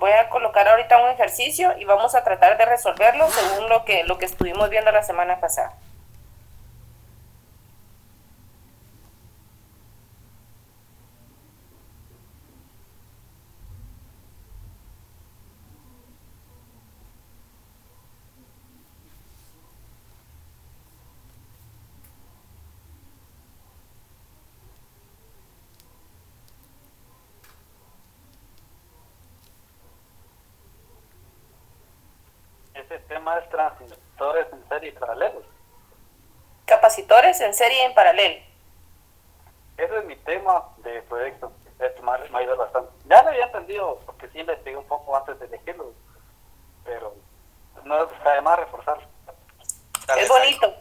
voy a colocar ahorita un ejercicio y vamos a tratar de resolverlo según lo que estuvimos viendo la semana pasada. Ese tema es transistores en serie y paralelos. Capacitores en serie y en paralelo. Ese es mi tema de proyecto. Esto me ayuda bastante. Ya lo había entendido porque sí investigué un poco antes de elegirlo, pero no está de más reforzarlo. Es bonito.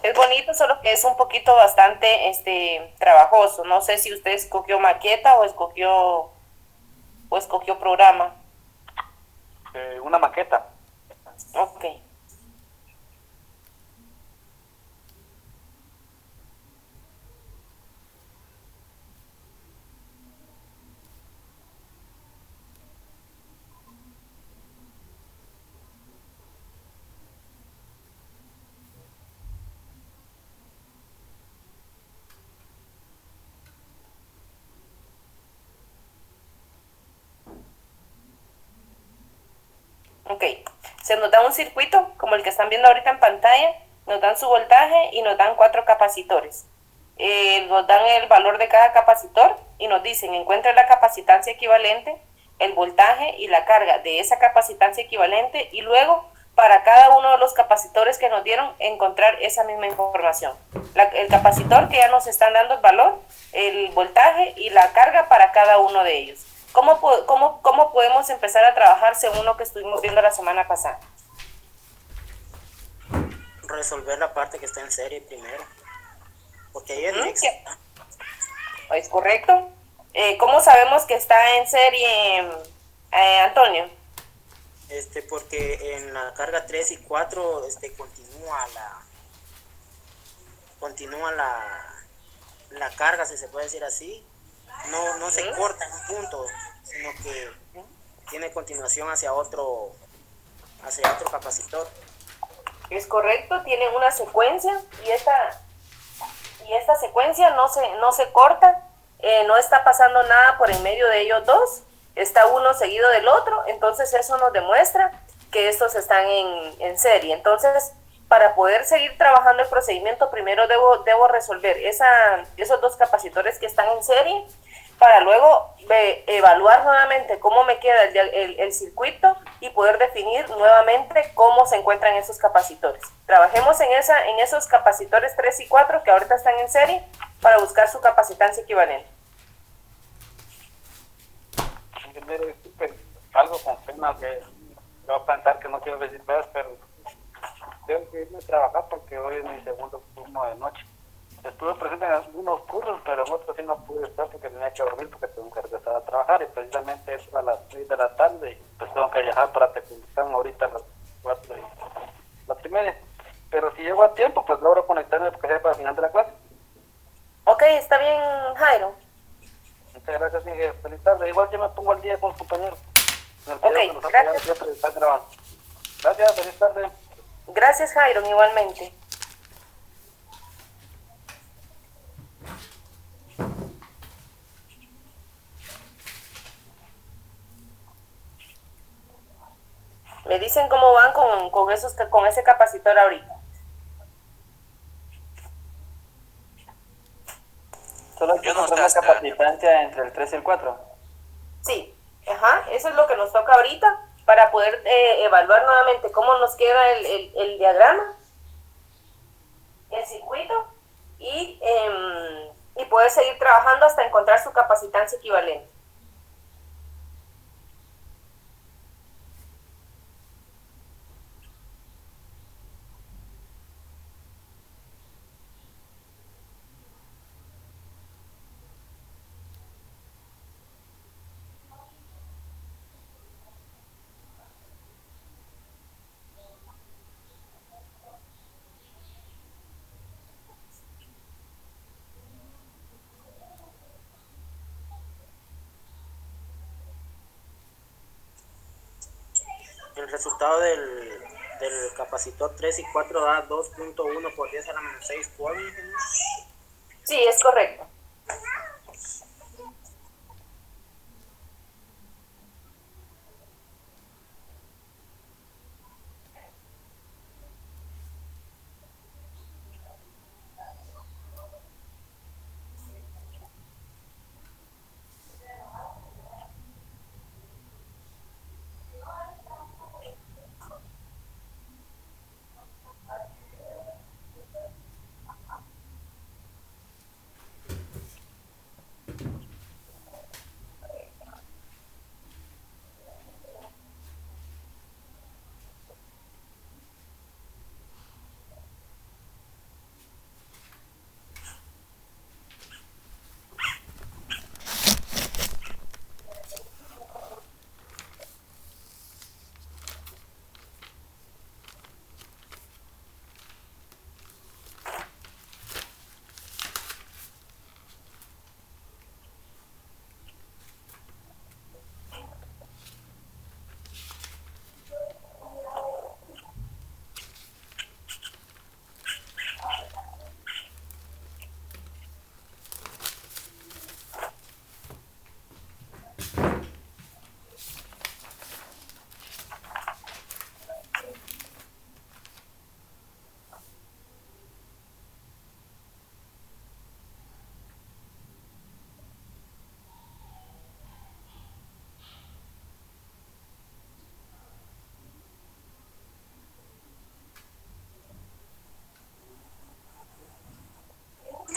Es bonito, solo que es un poquito bastante trabajoso. No sé si usted escogió maqueta o escogió programa. Una maqueta. Ok. Ok, se nos da un circuito como el que están viendo ahorita en pantalla, nos dan su voltaje y nos dan 4 capacitores. Nos dan el valor de cada capacitor y nos dicen encuentre la capacitancia equivalente, el voltaje y la carga de esa capacitancia equivalente y luego para cada uno de los capacitores que nos dieron encontrar esa misma información. El capacitor que ya nos están dando el valor, el voltaje y la carga para cada uno de ellos. ¿Cómo podemos empezar a trabajar según lo que estuvimos viendo la semana pasada? Resolver la parte que está en serie primero, porque ahí es next. ¿Es correcto? ¿Cómo sabemos que está en serie, Antonio? Porque en la carga 3 y 4 continúa la carga, si se puede decir así. No se corta en un punto, sino que tiene continuación hacia otro capacitor. Es correcto, tiene una secuencia y esta secuencia no se corta, no está pasando nada por en medio de ellos dos, está uno seguido del otro, entonces eso nos demuestra que estos están en serie. Entonces, para poder seguir trabajando el procedimiento, primero debo resolver esos dos capacitores que están en serie, para luego evaluar nuevamente cómo me queda el circuito y poder definir nuevamente cómo se encuentran esos capacitores. Trabajemos en esos capacitores 3 y 4 que ahorita están en serie para buscar su capacitancia equivalente. Algo con pena que voy a pensar que no quiero decir más, pero tengo que irme a trabajar porque hoy es mi segundo turno de noche. Estuve presente en algunos cursos, pero en otros sí no pude estar porque tenía que dormir porque tengo que regresar a trabajar y precisamente es a las 6 de la tarde y pues tengo que viajar para Teculitlán ahorita a las 4:30. Pero si llego a tiempo, pues logro conectarme porque sea para el final de la clase. Ok, está bien, Jairo. Muchas gracias, Miguel. Feliz tarde. Igual yo me pongo al día con los compañeros. En el video Ok, que nos ha apoyado gracias. siempre están grabando. Gracias, feliz tarde. Gracias, Jairo, igualmente. Me dicen cómo van con ese capacitor ahorita. Solo hay que encontrar la capacitancia entre el 3 y el 4. Sí, ajá, eso es lo que nos toca ahorita para poder evaluar nuevamente cómo nos queda el diagrama, el circuito y poder seguir trabajando hasta encontrar su capacitancia equivalente. el resultado del capacitor 3 y 4 da 2.1 por 10 a la menos 6 coulomb, ingeniero. Sí, es correcto.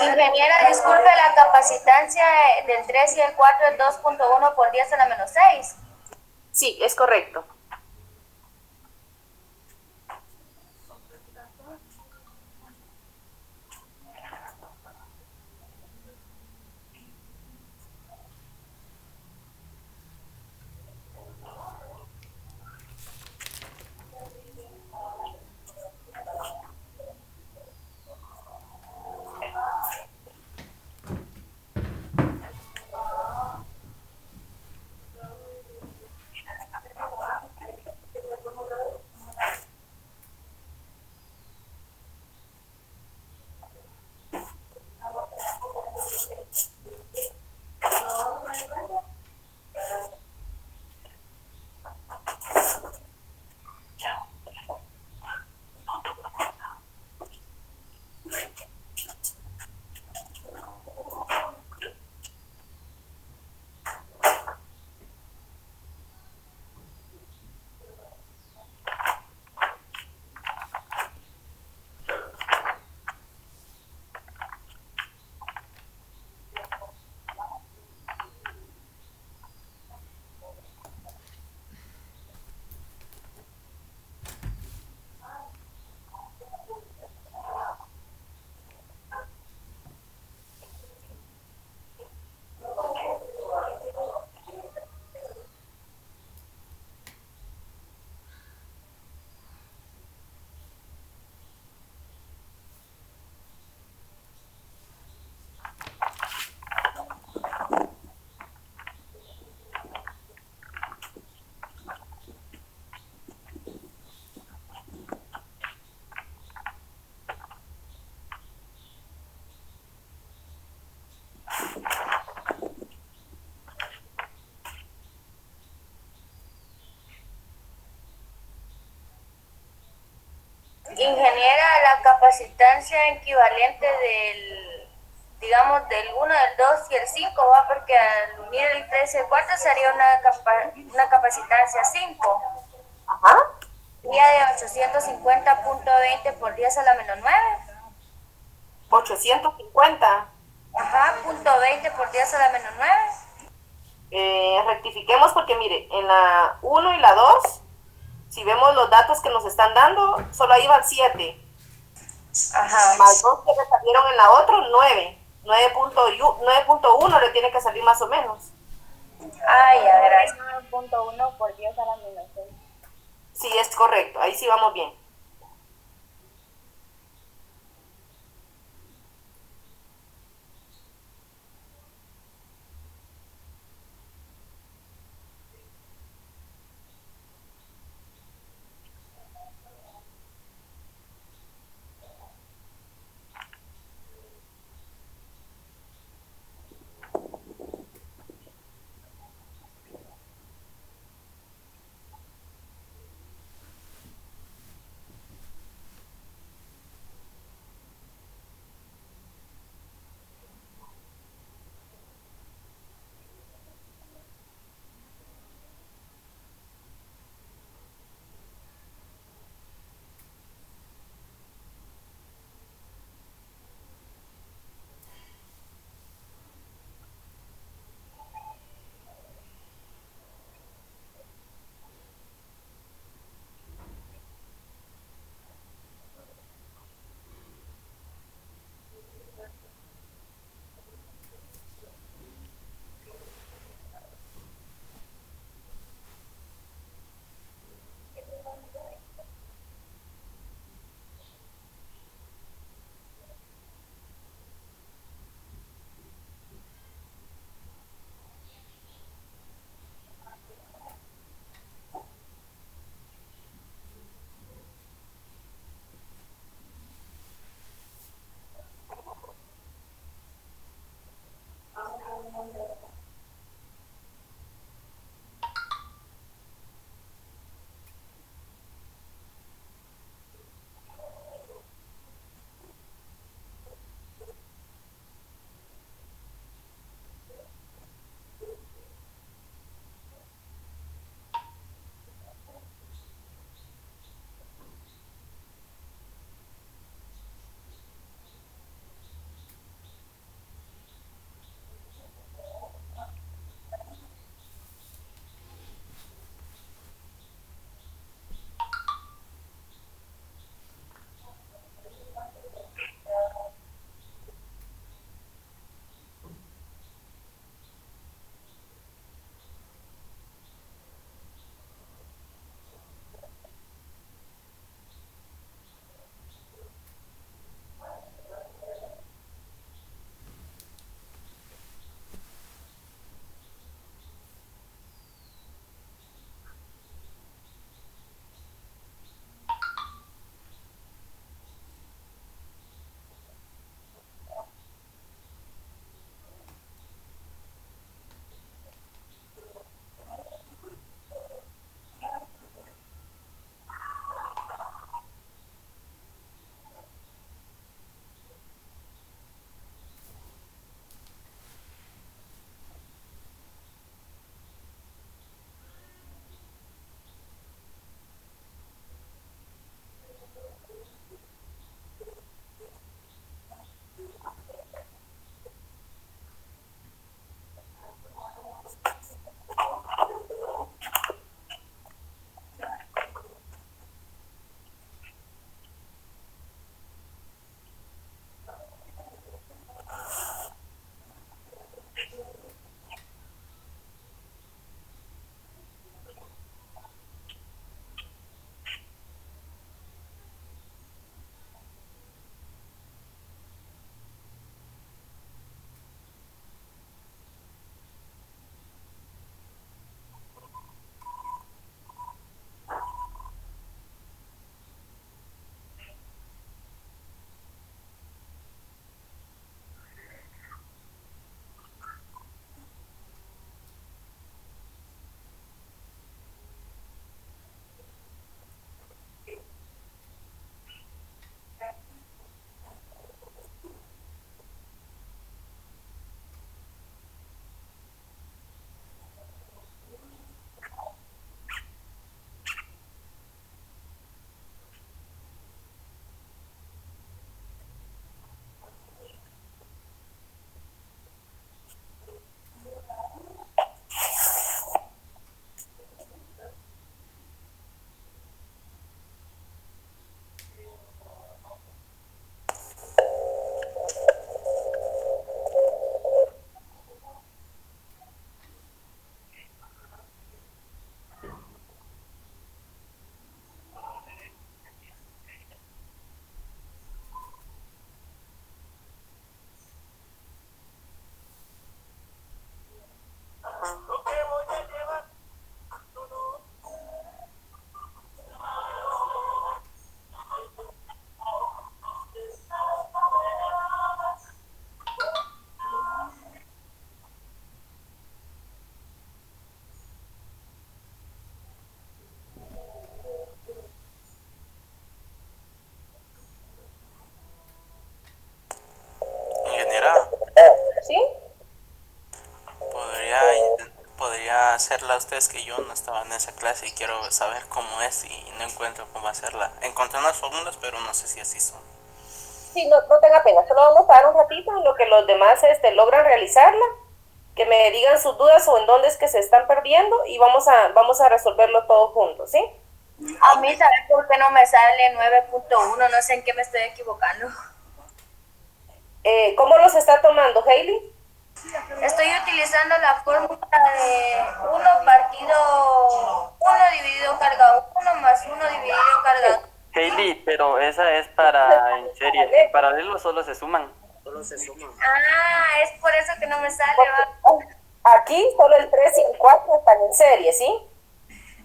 Ingeniera, disculpe, la capacitancia del 3 y el 4 es 2.1 por 10 a la menos 6. Sí, es correcto. Ingeniera, la capacitancia equivalente digamos, del 1, del 2 y el 5 va, porque al unir el 3 y el 4 sería una capacitancia 5. Ajá. Sería de 850.20 por 10 a la menos 9. 850. Ajá, punto 20 por 10 a la menos 9. Rectifiquemos porque mire, en la 1 y la 2, si vemos los datos que nos están dando, solo ahí van 7. Ajá. Más 2 que le salieron en la otra, 9. 9.1 le tiene que salir más o menos. Ay, ya verás. 9.1 por 10 a la menos 6. Sí, es correcto. Ahí sí vamos bien. hacerla ustedes, que yo no estaba en esa clase y quiero saber cómo es y no encuentro cómo hacerla. Encontré unas fórmulas, pero no sé si así son. Sí, no tenga pena, solo vamos a dar un ratito en lo que los demás logran realizarla, que me digan sus dudas o en dónde es que se están perdiendo y vamos a resolverlo todo juntos, ¿sí? A mí, ¿sabes por qué no me sale 9.1? No sé en qué me estoy equivocando. ¿Cómo los está tomando, Hailey? Estoy utilizando la fórmula de 1 dividido carga 1 más 1 dividido carga 2. Hailey, pero esa es para en serie. En paralelo solo se suman. Solo se suman. Ah, es por eso que no me sale, va. Aquí solo el 3 y el 4 están en serie, ¿sí?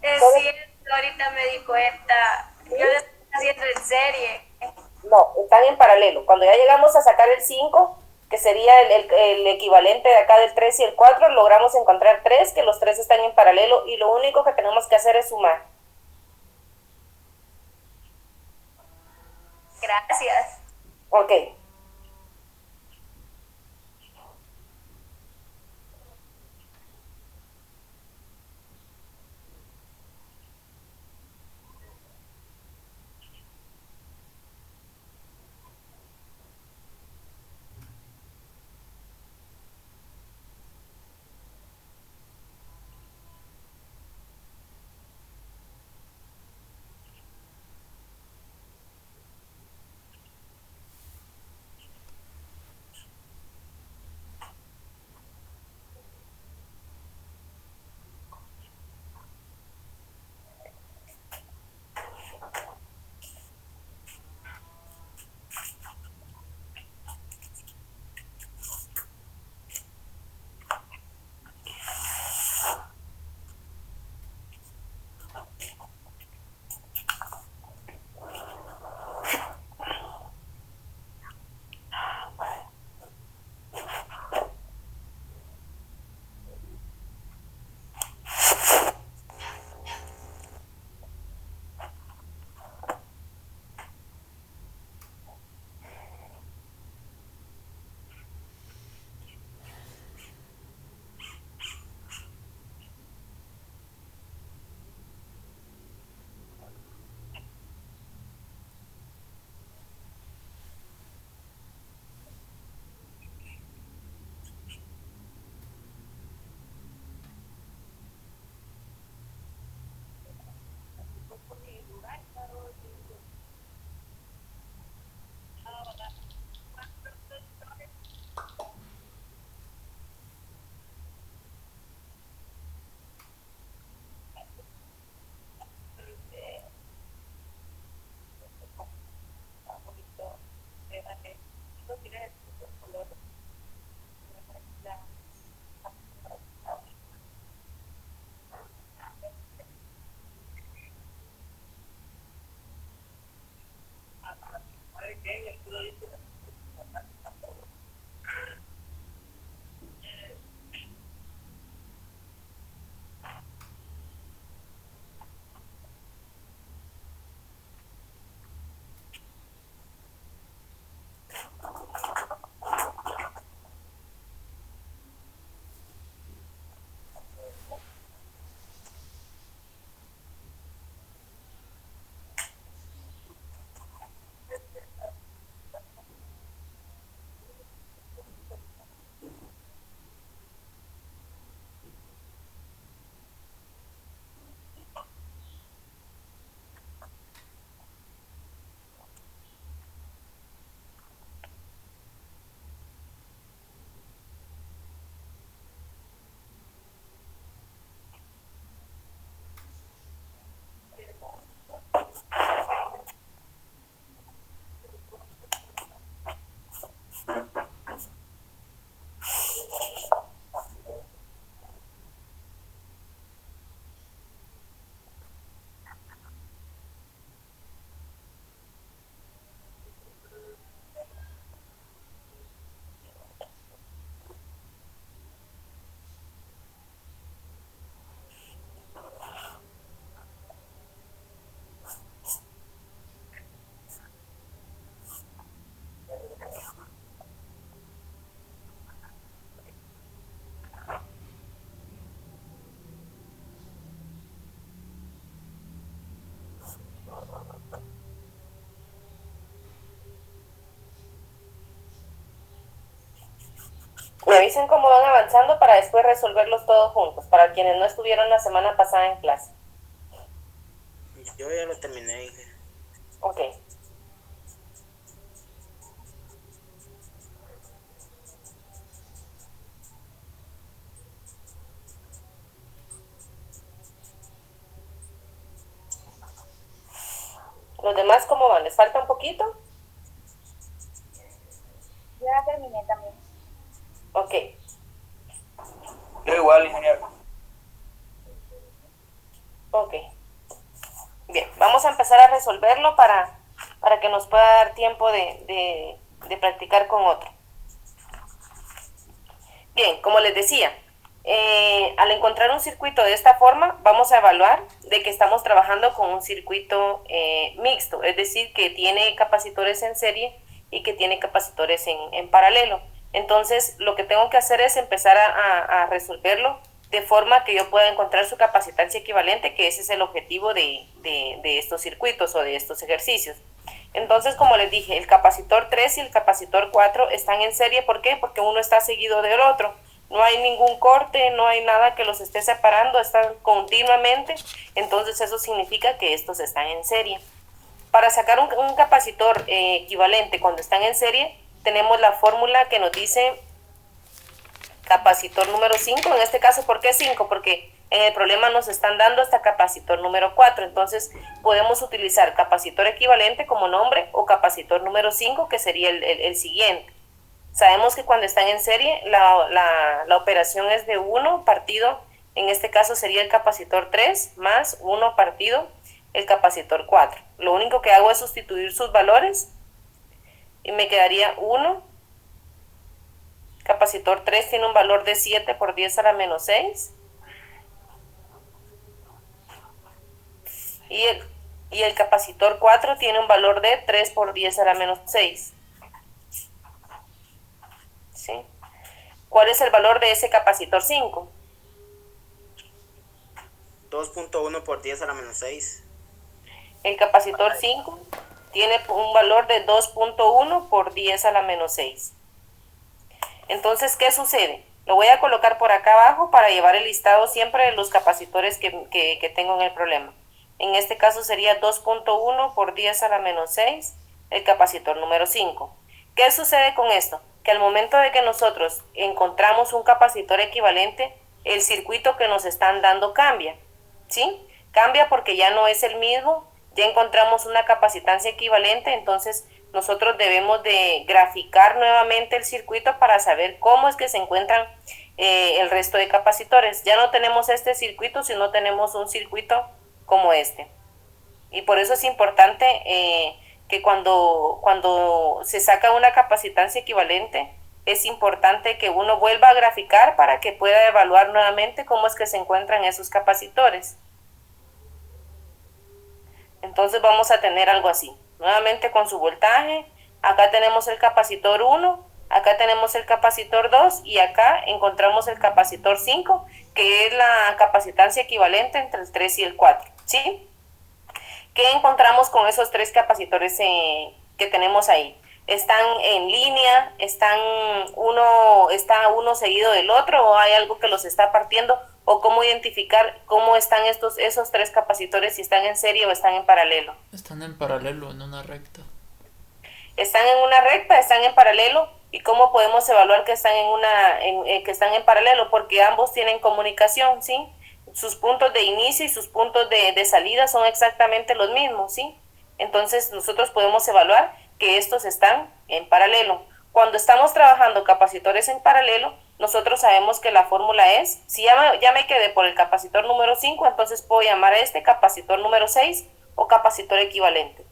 Es cierto, ahorita me di cuenta. Yo lo estoy haciendo en serie. No, están en paralelo. Cuando ya llegamos a sacar el 5, que sería el equivalente de acá del 3 y el 4, logramos encontrar 3, que los 3 están en paralelo y lo único que tenemos que hacer es sumar. Gracias. Ok. me avisen cómo van avanzando para después resolverlos todos juntos, para quienes no estuvieron la semana pasada en clase. Yo ya lo terminé, hija. Ok. ¿Los demás cómo van? ¿Les falta un poquito? Yo ya terminé también. Ok. Yo igual, ingeniero. Ok. Bien, vamos a empezar a resolverlo para que nos pueda dar tiempo de practicar con otro. Bien, como les decía, al encontrar un circuito de esta forma, vamos a evaluar de que estamos trabajando con un circuito mixto, es decir, que tiene capacitores en serie y que tiene capacitores en paralelo. Entonces, lo que tengo que hacer es empezar a resolverlo de forma que yo pueda encontrar su capacitancia equivalente, que ese es el objetivo de estos circuitos o de estos ejercicios. Entonces, como les dije, el capacitor 3 y el capacitor 4 están en serie. ¿Por qué? Porque uno está seguido del otro. No hay ningún corte, no hay nada que los esté separando, están continuamente. Entonces, eso significa que estos están en serie. Para sacar un capacitor equivalente cuando están en serie, tenemos la fórmula que nos dice capacitor número 5, en este caso, ¿por qué 5? Porque en el problema nos están dando hasta capacitor número 4, entonces podemos utilizar capacitor equivalente como nombre o capacitor número 5, que sería el siguiente. Sabemos que cuando están en serie, la operación es de 1 partido, en este caso sería el capacitor 3, más 1 partido el capacitor 4. Lo único que hago es sustituir sus valores y me quedaría 1. Capacitor 3 tiene un valor de 7 por 10 a la menos 6. Y el capacitor 4 tiene un valor de 3 por 10 a la menos 6. ¿Sí? ¿Cuál es el valor de ese capacitor 5? 2.1 por 10 a la menos 6. El capacitor 5 tiene un valor de 2.1 por 10 a la menos 6. Entonces, ¿qué sucede? Lo voy a colocar por acá abajo para llevar el listado siempre de los capacitores que tengo en el problema. En este caso sería 2.1 por 10 a la menos 6, el capacitor número 5. ¿Qué sucede con esto? Que al momento de que nosotros encontramos un capacitor equivalente, el circuito que nos están dando cambia, ¿sí? Cambia porque ya no es el mismo, ya encontramos una capacitancia equivalente, entonces nosotros debemos de graficar nuevamente el circuito para saber cómo es que se encuentran el resto de capacitores. Ya no tenemos este circuito, sino tenemos un circuito como este. Y por eso es importante que cuando se saca una capacitancia equivalente, es importante que uno vuelva a graficar para que pueda evaluar nuevamente cómo es que se encuentran esos capacitores. Entonces vamos a tener algo así. Nuevamente con su voltaje, acá tenemos el capacitor 1, acá tenemos el capacitor 2 y acá encontramos el capacitor 5, que es la capacitancia equivalente entre el 3 y el 4, ¿sí? ¿Qué encontramos con esos tres capacitores que tenemos ahí? ¿Están en línea? ¿Está uno seguido del otro? ¿O hay algo que los está partiendo? ¿O cómo identificar cómo están esos tres capacitores, si están en serie o están en paralelo? Están en paralelo, en una recta. Están en una recta, están en paralelo. ¿Y cómo podemos evaluar que están que están en paralelo? Porque ambos tienen comunicación, ¿sí? Sus puntos de inicio y sus puntos de salida son exactamente los mismos, ¿sí? Entonces nosotros podemos evaluar que estos están en paralelo. Cuando estamos trabajando capacitores en paralelo, nosotros sabemos que la fórmula es, si ya me quedé por el capacitor número 5, entonces puedo llamar a este capacitor número 6 o capacitor equivalente.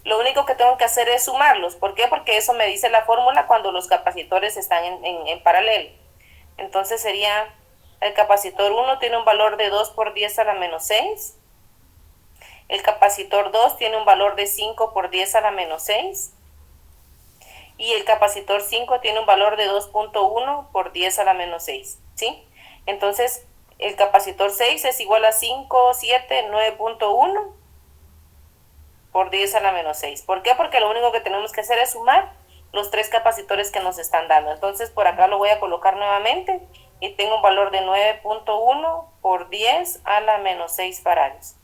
Lo único que tengo que hacer es sumarlos. ¿Por qué? Porque eso me dice la fórmula cuando los capacitores están en paralelo. Entonces sería, el capacitor 1 tiene un valor de 2 por 10 a la menos 6. El capacitor 2 tiene un valor de 5 por 10 a la menos 6. Y el capacitor 5 tiene un valor de 2.1 por 10 a la menos 6, ¿sí? Entonces, el capacitor 6 es igual a 5, 7, 9.1 por 10 a la menos 6. ¿Por qué? Porque lo único que tenemos que hacer es sumar los tres capacitores que nos están dando. Entonces por acá lo voy a colocar nuevamente y tengo un valor de 9.1 por 10 a la menos 6 faradios.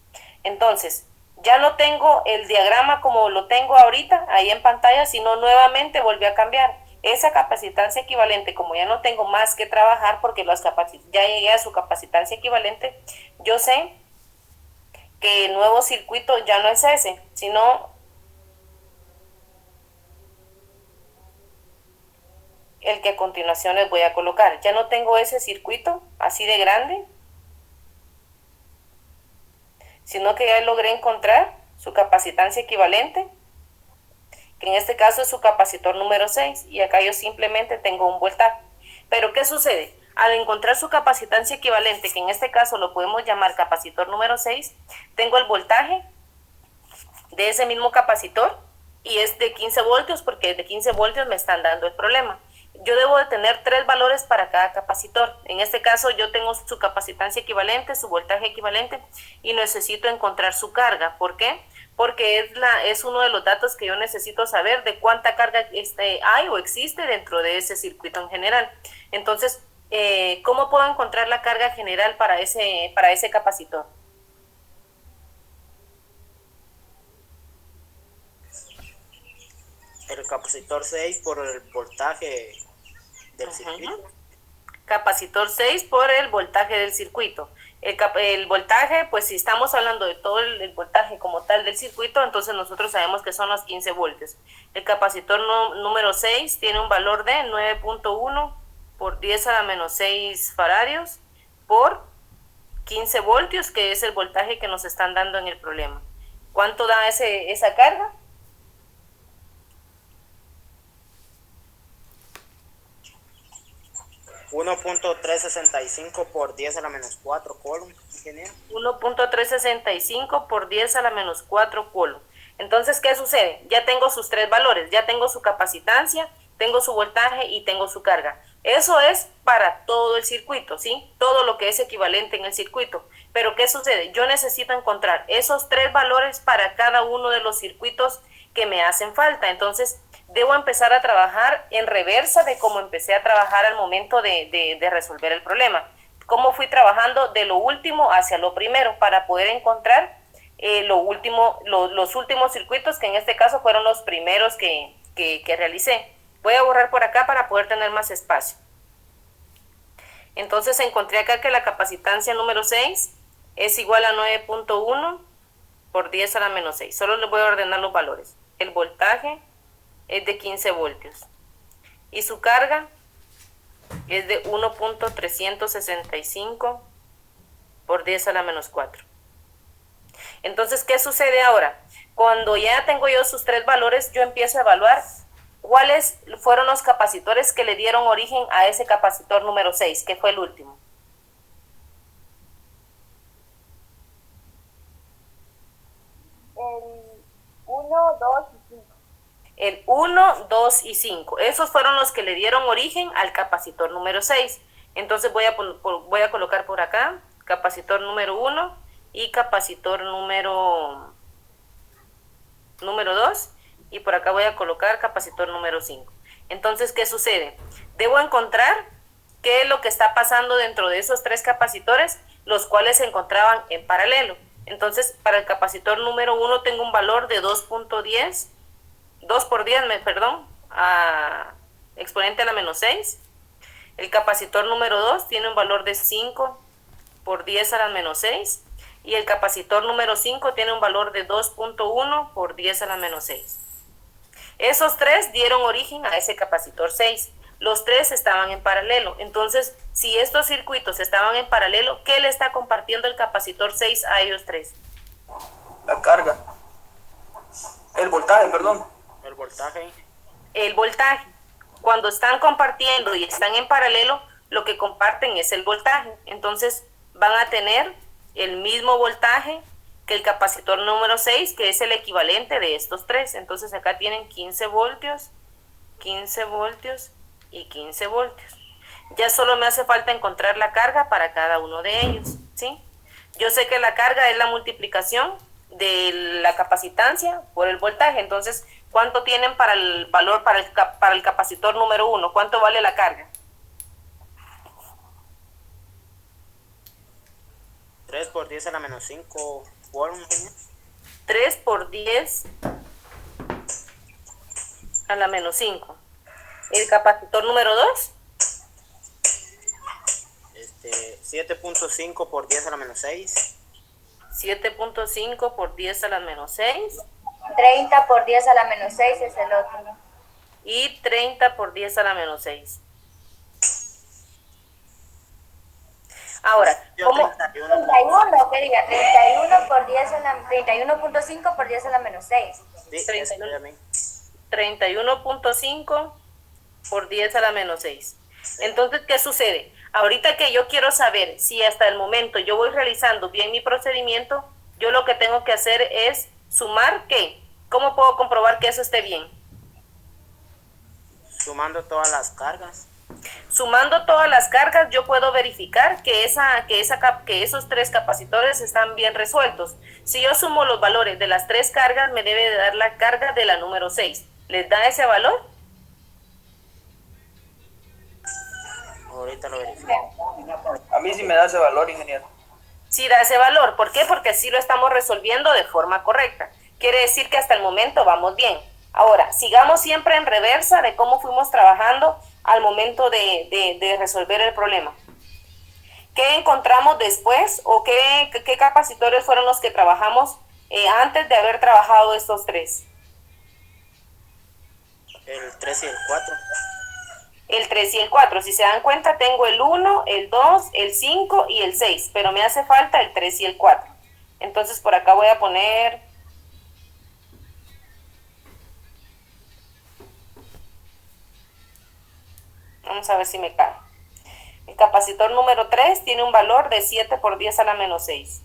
Entonces ya no tengo el diagrama como lo tengo ahorita ahí en pantalla, sino nuevamente volví a cambiar. Esa capacitancia equivalente, como ya no tengo más que trabajar porque ya llegué a su capacitancia equivalente, yo sé que el nuevo circuito ya no es ese, sino el que a continuación les voy a colocar. Ya no tengo ese circuito así de grande, sino que ya logré encontrar su capacitancia equivalente, que en este caso es su capacitor número 6, y acá yo simplemente tengo un voltaje. Pero ¿qué sucede? Al encontrar su capacitancia equivalente, que en este caso lo podemos llamar capacitor número 6, tengo el voltaje de ese mismo capacitor y es de 15 voltios, porque de 15 voltios me están dando el problema. Yo debo de tener 3 valores para cada capacitor. En este caso yo tengo su capacitancia equivalente, su voltaje equivalente, y necesito encontrar su carga. ¿Por qué? Porque es uno de los datos que yo necesito saber de cuánta carga hay o existe dentro de ese circuito en general. Entonces, ¿cómo puedo encontrar la carga general para ese capacitor? El capacitor 6 por el voltaje del circuito. Capacitor 6 por el voltaje del circuito. El voltaje, pues si estamos hablando de todo el voltaje como tal del circuito, entonces nosotros sabemos que son los 15 voltios. El capacitor número 6 tiene un valor de 9.1 por 10 a la menos 6 faradios por 15 voltios, que es el voltaje que nos están dando en el problema. ¿Cuánto da esa carga? $1.365 por 10 a la menos 4 column, ingeniero. 1.365 por 10 a la menos 4 column. Entonces, ¿qué sucede? Ya tengo sus 3 valores, ya tengo su capacitancia, tengo su voltaje y tengo su carga. Eso es para todo el circuito, ¿sí? Todo lo que es equivalente en el circuito. Pero ¿qué sucede? Yo necesito encontrar esos 3 valores para cada uno de los circuitos que me hacen falta. Entonces, debo empezar a trabajar en reversa de cómo empecé a trabajar al momento de resolver el problema. Cómo fui trabajando de lo último hacia lo primero para poder encontrar los últimos circuitos, que en este caso fueron los primeros que realicé. Voy a borrar por acá para poder tener más espacio. Entonces encontré acá que la capacitancia número 6 es igual a 9.1 por 10 a la menos 6. Solo les voy a ordenar los valores. El voltaje es de 15 voltios y su carga es de 1.365 por 10 a la menos 4. Entonces, ¿qué sucede ahora? Cuando ya tengo yo sus 3 valores, yo empiezo a evaluar cuáles fueron los capacitores que le dieron origen a ese capacitor número 6, que fue el último. El 1, 2 y 5. El 1, 2 y 5. Esos fueron los que le dieron origen al capacitor número 6. Entonces voy a colocar por acá capacitor número 1 y capacitor número 2. Y por acá voy a colocar capacitor número 5. Entonces, ¿qué sucede? Debo encontrar qué es lo que está pasando dentro de esos 3 capacitores, los cuales se encontraban en paralelo. Entonces, para el capacitor número 1 tengo un valor de 2 por 10, exponente a la menos 6. El capacitor número 2 tiene un valor de 5 por 10 a la menos 6. Y el capacitor número 5 tiene un valor de 2.1 por 10 a la menos 6. Esos 3 dieron origen a ese capacitor 6. Los 3 estaban en paralelo. Entonces, si estos circuitos estaban en paralelo, ¿qué le está compartiendo el capacitor 6 a ellos 3? La carga. El voltaje, perdón. El voltaje. El voltaje. Cuando están compartiendo y están en paralelo, lo que comparten es el voltaje. Entonces, van a tener el mismo voltaje que el capacitor número 6, que es el equivalente de estos 3. Entonces acá tienen 15 voltios, 15 voltios y 15 voltios. Ya solo me hace falta encontrar la carga para cada uno de ellos, ¿sí? Yo sé que la carga es la multiplicación de la capacitancia por el voltaje. Entonces, ¿cuánto tienen para el valor para el capacitor número 1? ¿Cuánto vale la carga? 3 por 10 a la menos 5 Coulomb. 3 por 10 a la menos 5. ¿El capacitor número 2? 7.5 por 10 a la menos 6. 7.5 por 10 a la menos 6. 30 por 10 a la menos 6 es el otro. Y 30 por 10 a la menos 6. Ahora, ¿cómo? 31, que diga, 31 por 10 a la 31.5 por 10 a la menos 6. Sí, 31.5 por 10 a la menos 6. Entonces, ¿qué sucede? Ahorita que yo quiero saber si hasta el momento yo voy realizando bien mi procedimiento, yo lo que tengo que hacer es sumar, ¿qué? ¿Cómo puedo comprobar que eso esté bien? Sumando todas las cargas. Sumando todas las cargas, yo puedo verificar que esos 3 capacitores están bien resueltos. Si yo sumo los valores de las 3 cargas, me debe de dar la carga de la número 6. ¿Les da ese valor? Ahorita lo verifico. A mí sí me da ese valor, ingeniero. Sí da ese valor. ¿Por qué? Porque así lo estamos resolviendo de forma correcta. Quiere decir que hasta el momento vamos bien. Ahora, sigamos siempre en reversa de cómo fuimos trabajando al momento de resolver el problema. ¿Qué encontramos después o qué capacitores fueron los que trabajamos antes de haber trabajado estos 3? El 3 y el 4. El 3 y el 4. Si se dan cuenta, tengo el 1, el 2, el 5 y el 6, pero me hace falta el 3 y el 4. Entonces por acá voy a poner... Vamos a ver si me cae. El capacitor número 3 tiene un valor de 7 por 10 a la menos 6.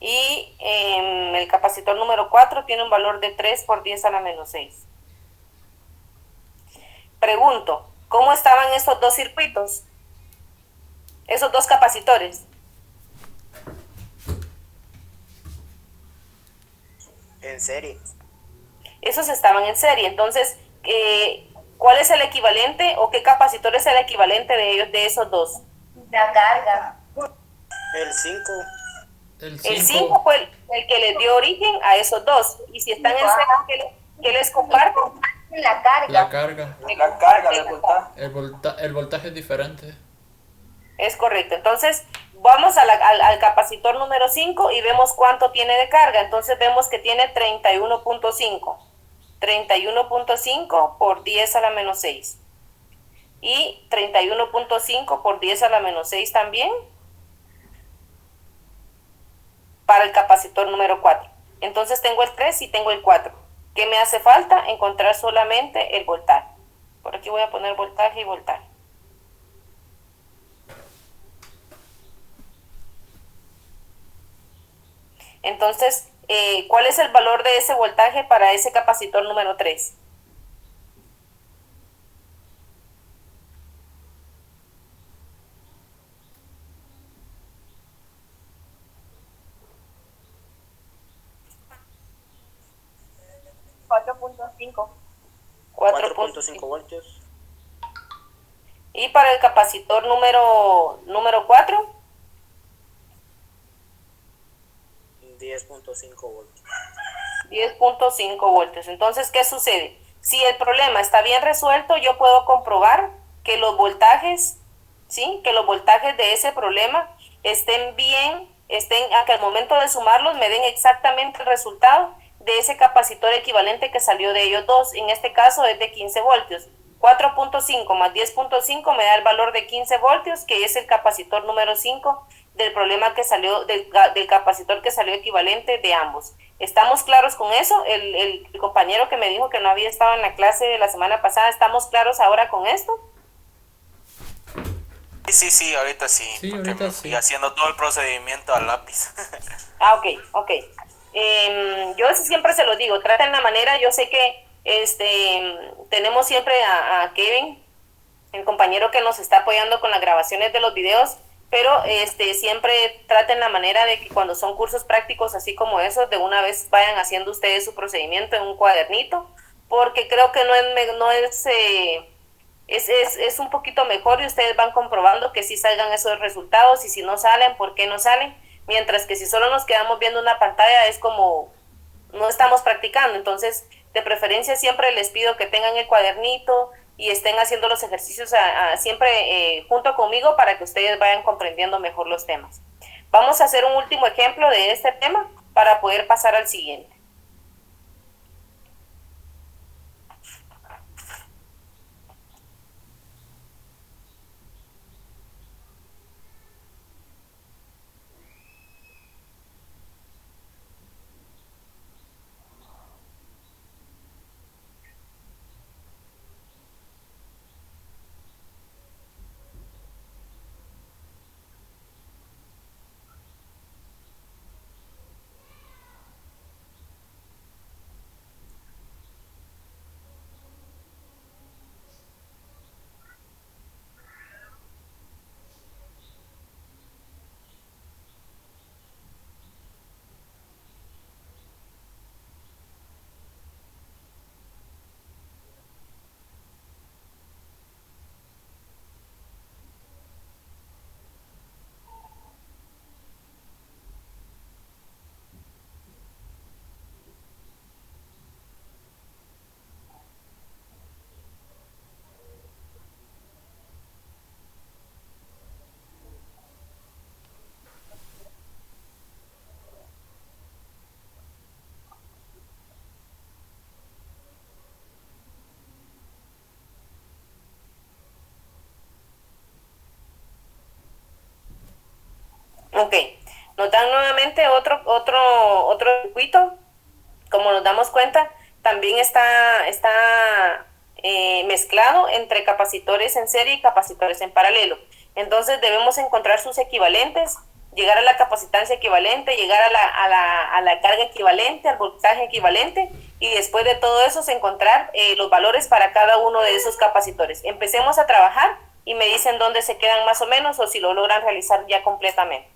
Y el capacitor número 4 tiene un valor de 3 por 10 a la menos 6. Pregunto, ¿cómo estaban esos 2 circuitos? Esos 2 capacitores. En serie. Esos estaban en serie. Entonces, ¿cuál es el equivalente o qué capacitor es el equivalente de ellos, de esos 2? La carga. El 5. El 5 fue el que les dio origen a esos 2. Y si están en serie, ¿qué les comparte? La carga. La carga. La carga del voltaje. El voltaje es diferente. Es correcto. Entonces, vamos al capacitor número 5 y vemos cuánto tiene de carga. Entonces, vemos que tiene 31.5. 31.5 por 10 a la menos 6. Y 31.5 por 10 a la menos 6 también para el capacitor número 4. Entonces, tengo el 3 y tengo el 4. ¿Qué me hace falta? Encontrar solamente el voltaje. Por aquí voy a poner voltaje y voltaje. Entonces, ¿cuál es el valor de ese voltaje para ese capacitor número 3? $4.5. 4.5 voltios. Y para el capacitor número 4, 10.5 voltios. 10.5 voltios. Entonces, ¿qué sucede? Si el problema está bien resuelto, yo puedo comprobar que los voltajes, ¿sí? Que los voltajes de ese problema estén bien, a que al momento de sumarlos me den exactamente el resultado de ese capacitor equivalente que salió de ellos 2. En este caso es de 15 voltios. 4.5 más 10.5 me da el valor de 15 voltios, que es el capacitor número 5 del problema que salió, del capacitor que salió equivalente de ambos. ¿Estamos claros con eso? El compañero que me dijo que no había estado en la clase de la semana pasada, ¿estamos claros ahora con esto? Sí, ahorita sí. Sí, porque ahorita me sí. fui haciendo todo el procedimiento al lápiz. Ok. Yo siempre se lo digo, traten la manera, yo sé que tenemos siempre a Kevin, el compañero que nos está apoyando con las grabaciones de los videos, pero siempre traten la manera de que cuando son cursos prácticos así como esos, de una vez vayan haciendo ustedes su procedimiento en un cuadernito, porque creo que es un poquito mejor y ustedes van comprobando que sí salgan esos resultados y si no salen, ¿por qué no salen? Mientras que si solo nos quedamos viendo una pantalla es como no estamos practicando. Entonces, de preferencia siempre les pido que tengan el cuadernito y estén haciendo los ejercicios siempre junto conmigo para que ustedes vayan comprendiendo mejor los temas. Vamos a hacer un último ejemplo de este tema para poder pasar al siguiente. Ok, nos dan nuevamente otro circuito. Como nos damos cuenta, también está mezclado entre capacitores en serie y capacitores en paralelo. Entonces debemos encontrar sus equivalentes, llegar a la capacitancia equivalente, llegar a la carga equivalente, al voltaje equivalente, y después de todo eso encontrar los valores para cada uno de esos capacitores. Empecemos a trabajar y me dicen dónde se quedan más o menos o si lo logran realizar ya completamente.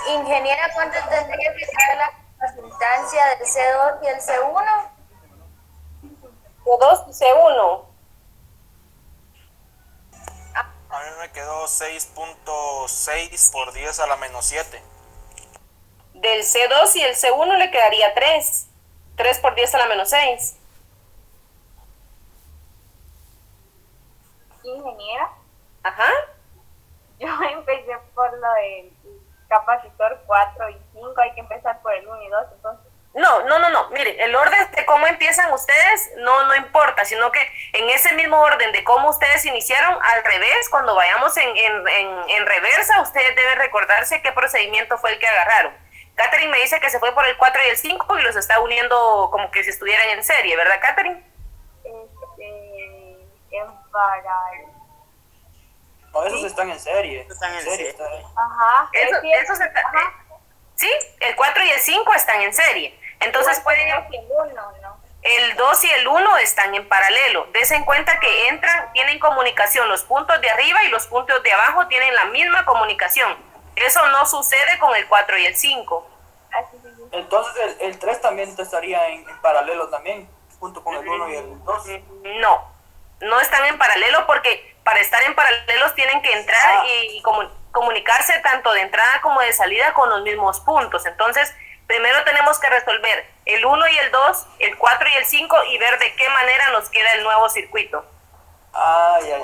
Ingeniera, ¿cuánto tendría que ser la capacitancia del C2 y el C1? C2 y C1. A mí me quedó 6.6 por 10 a la menos 7. Del C2 y el C1 le quedaría 3. 3 por 10 a la menos 6. Ingeniera, Ajá. yo empecé por lo del capacitor 4 y 5, hay que empezar por el 1 y 2, entonces. No. Mire, el orden de cómo empiezan ustedes no importa, sino que en ese mismo orden de cómo ustedes iniciaron, al revés, cuando vayamos en reversa, ustedes deben recordarse qué procedimiento fue el que agarraron. Catherine me dice que se fue por el 4 y el 5 y los está uniendo como que si estuvieran en serie, ¿verdad, Catherine? En paral. No, esos están en serie. Están en serie. Ajá. Sí, el 4 y el 5 están en serie. Entonces pueden... El 2 y el 1 están en paralelo. Des en cuenta que tienen comunicación. Los puntos de arriba y los puntos de abajo tienen la misma comunicación. Eso no sucede con el 4 y el 5. Entonces el 3 también estaría en paralelo también, junto con el 1 y el 2. No están en paralelo porque para estar en paralelos tienen que entrar y comunicarse tanto de entrada como de salida con los mismos puntos. Entonces, primero tenemos que resolver el 1 y el 2, el 4 y el 5 y ver de qué manera nos queda el nuevo circuito. Ya.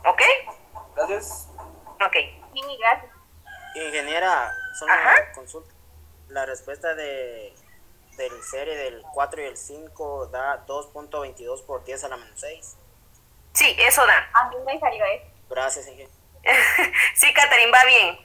¿Ok? Gracias. Ok. Sí, gracias. Ingeniera, solo una consulta. La respuesta del serie del 4 y el 5 da 2.22 por 10 a la menos 6. Sí, eso da. A mí me salió eso. Gracias, ingeniera. Sí, Catherine, va bien.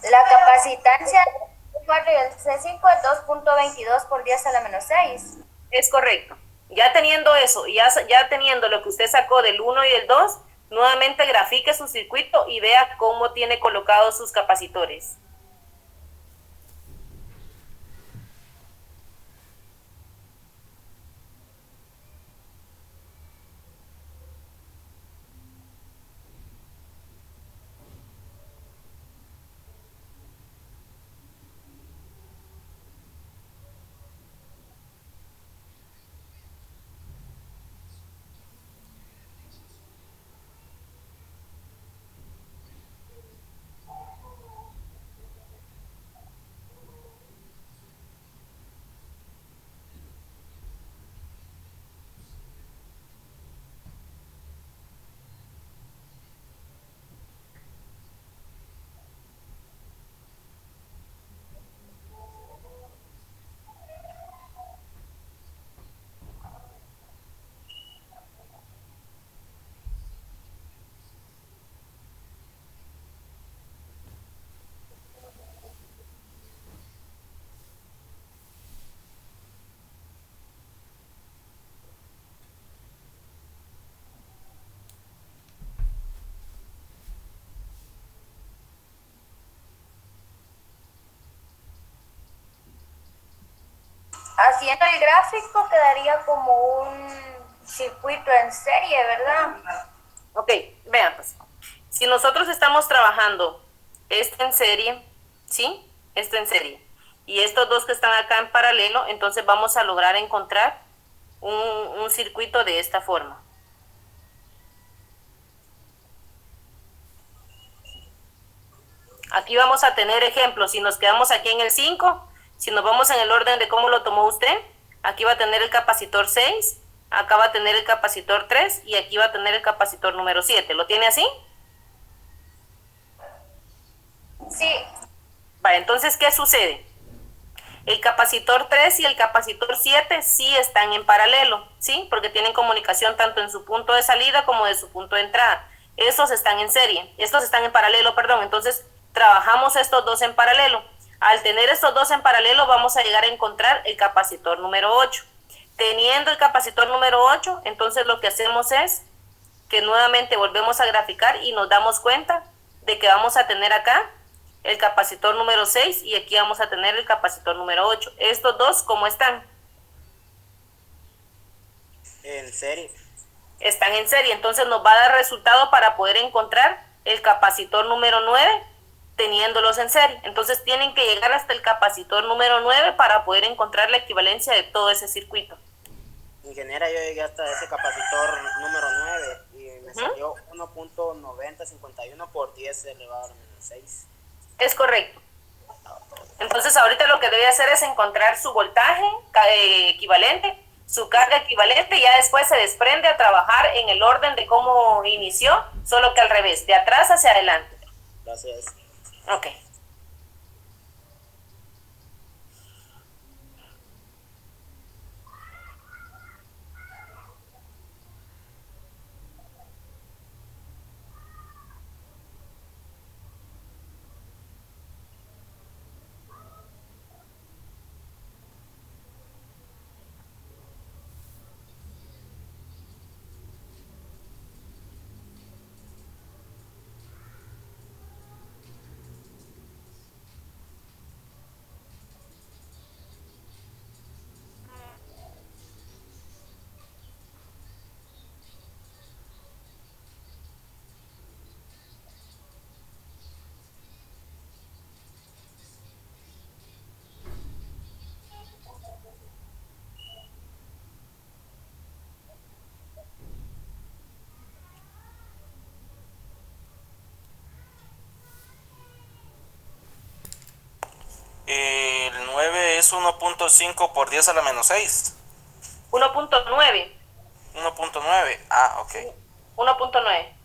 La capacitancia del 4 y el C5 es 2.22 por 10 a la menos 6. Es correcto. Ya teniendo eso, ya teniendo lo que usted sacó del 1 y el 2, nuevamente grafique su circuito y vea cómo tiene colocados sus capacitores. Haciendo el gráfico quedaría como un circuito en serie, ¿verdad? Ok, vean pues. Si nosotros estamos trabajando este en serie, ¿sí? Esto en serie. Y estos dos que están acá en paralelo, entonces vamos a lograr encontrar un circuito de esta forma. Aquí vamos a tener ejemplos. Si nos quedamos aquí en el 5, si nos vamos en el orden de cómo lo tomó usted, aquí va a tener el capacitor 6, acá va a tener el capacitor 3 y aquí va a tener el capacitor número 7. ¿Lo tiene así? Sí. Vale, entonces, ¿qué sucede? El capacitor 3 y el capacitor 7 sí están en paralelo, ¿sí? Porque tienen comunicación tanto en su punto de salida como de su punto de entrada. Estos están en serie, estos están en paralelo, perdón. Entonces, trabajamos estos dos en paralelo. Al tener estos dos en paralelo, vamos a llegar a encontrar el capacitor número 8. Teniendo el capacitor número 8, entonces lo que hacemos es que nuevamente volvemos a graficar y nos damos cuenta de que vamos a tener acá el capacitor número 6 y aquí vamos a tener el capacitor número 8. Estos dos, ¿cómo están? En serie. Están en serie, entonces nos va a dar resultado para poder encontrar el capacitor número 9 teniéndolos en serie. Entonces tienen que llegar hasta el capacitor número 9 para poder encontrar la equivalencia de todo ese circuito. Ingeniera, yo llegué hasta ese capacitor número 9 y me salió 1.9051 por 10 elevado a la menos 6. Es correcto. Entonces ahorita lo que debe hacer es encontrar su voltaje equivalente, su carga equivalente, y ya después se desprende a trabajar en el orden de cómo inició, solo que al revés, de atrás hacia adelante. Gracias. Ok. El 9 es 1.5 por 10 a la menos 6. 1.9. 1.9. Ah, ok. 1.9.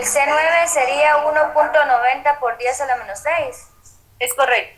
C9 sería 1.90 por 10 a la menos 6. Es correcto.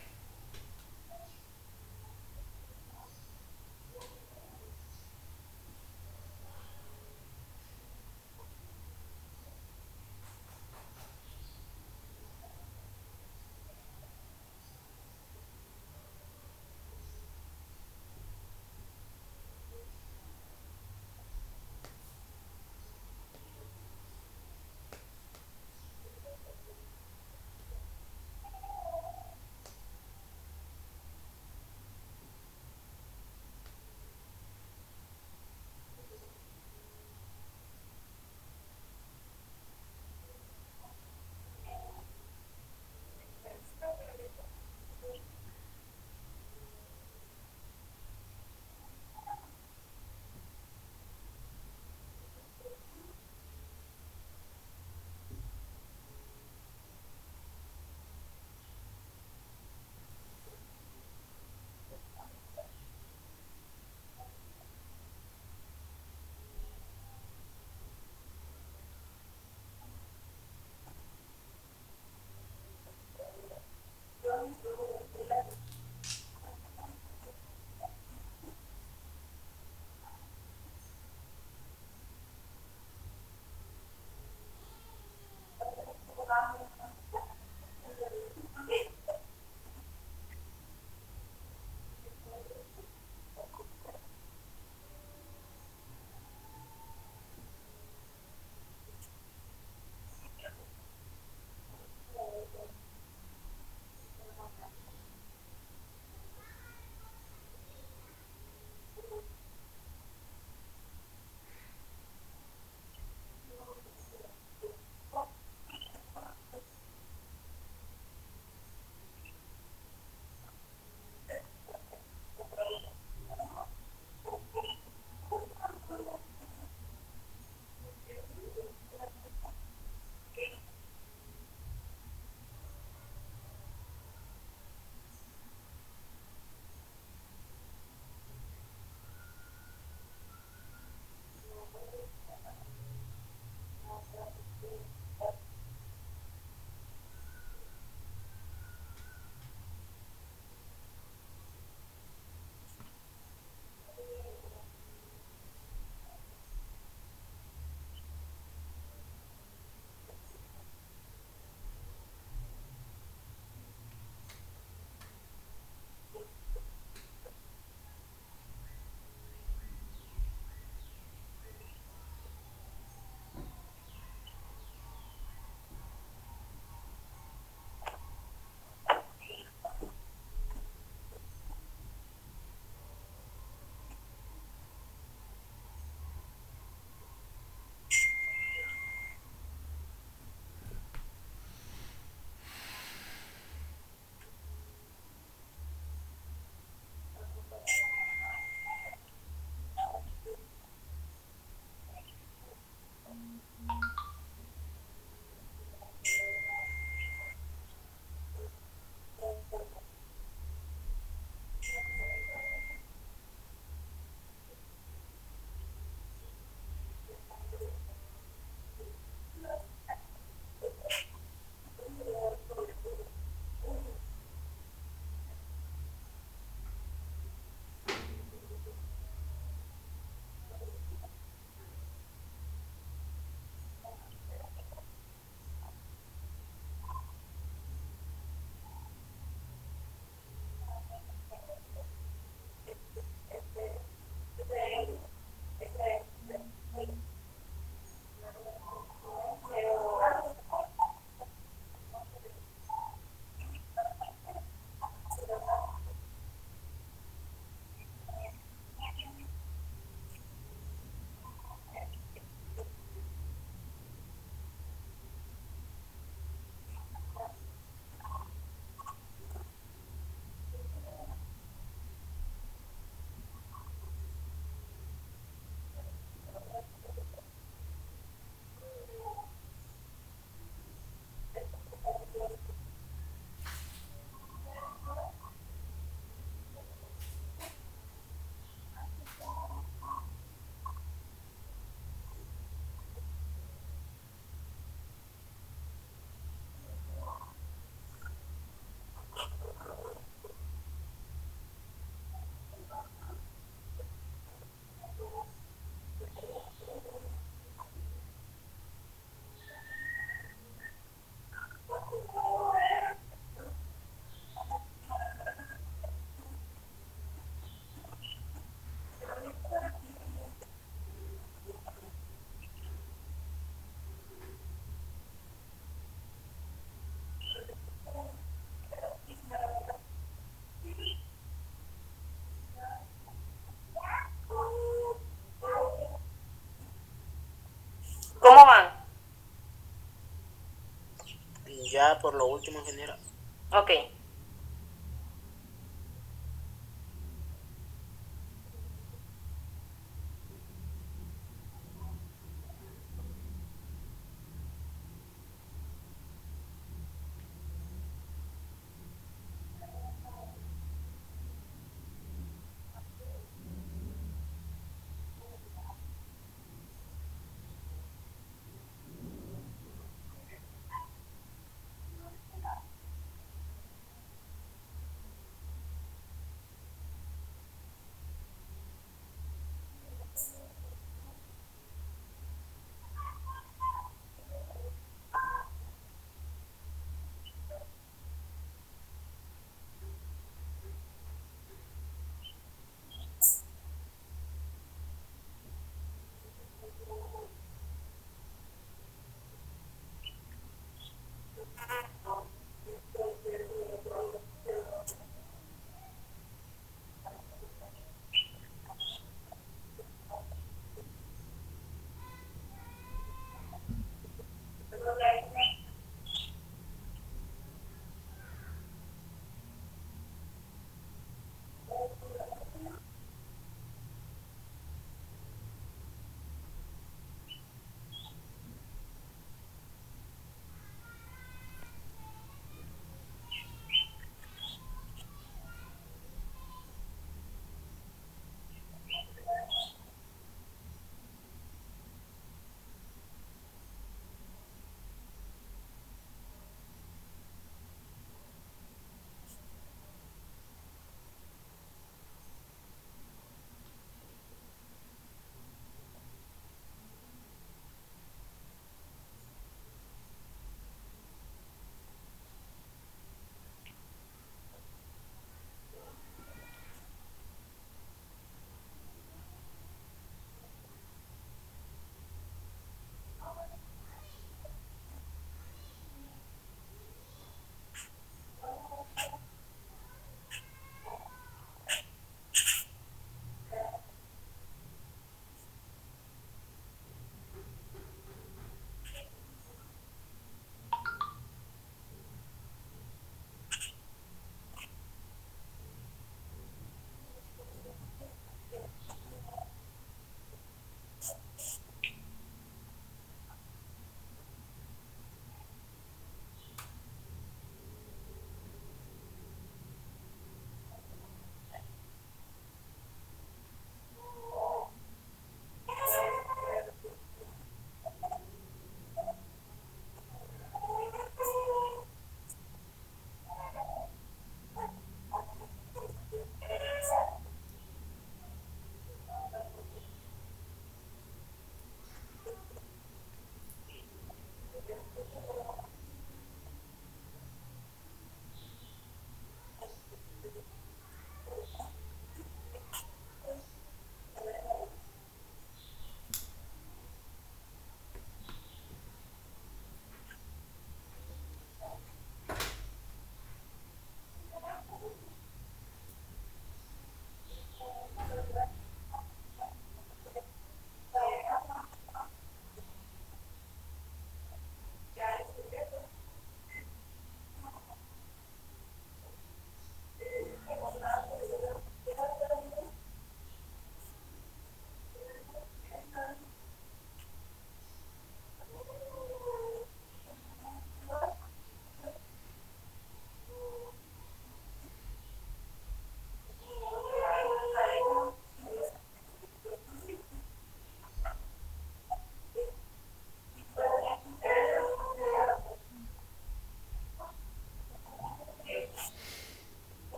¿Cómo van? Ya por lo último, ingeniero. Ok.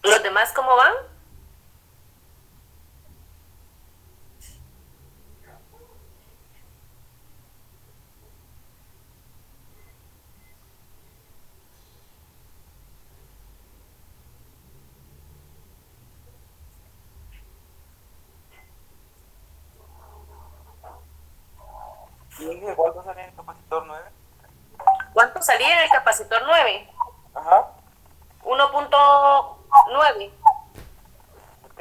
¿Los demás cómo van? capacitor 9. Ajá. 1.9. Ok.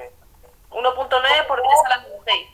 1.9 por 10 a la menos 6.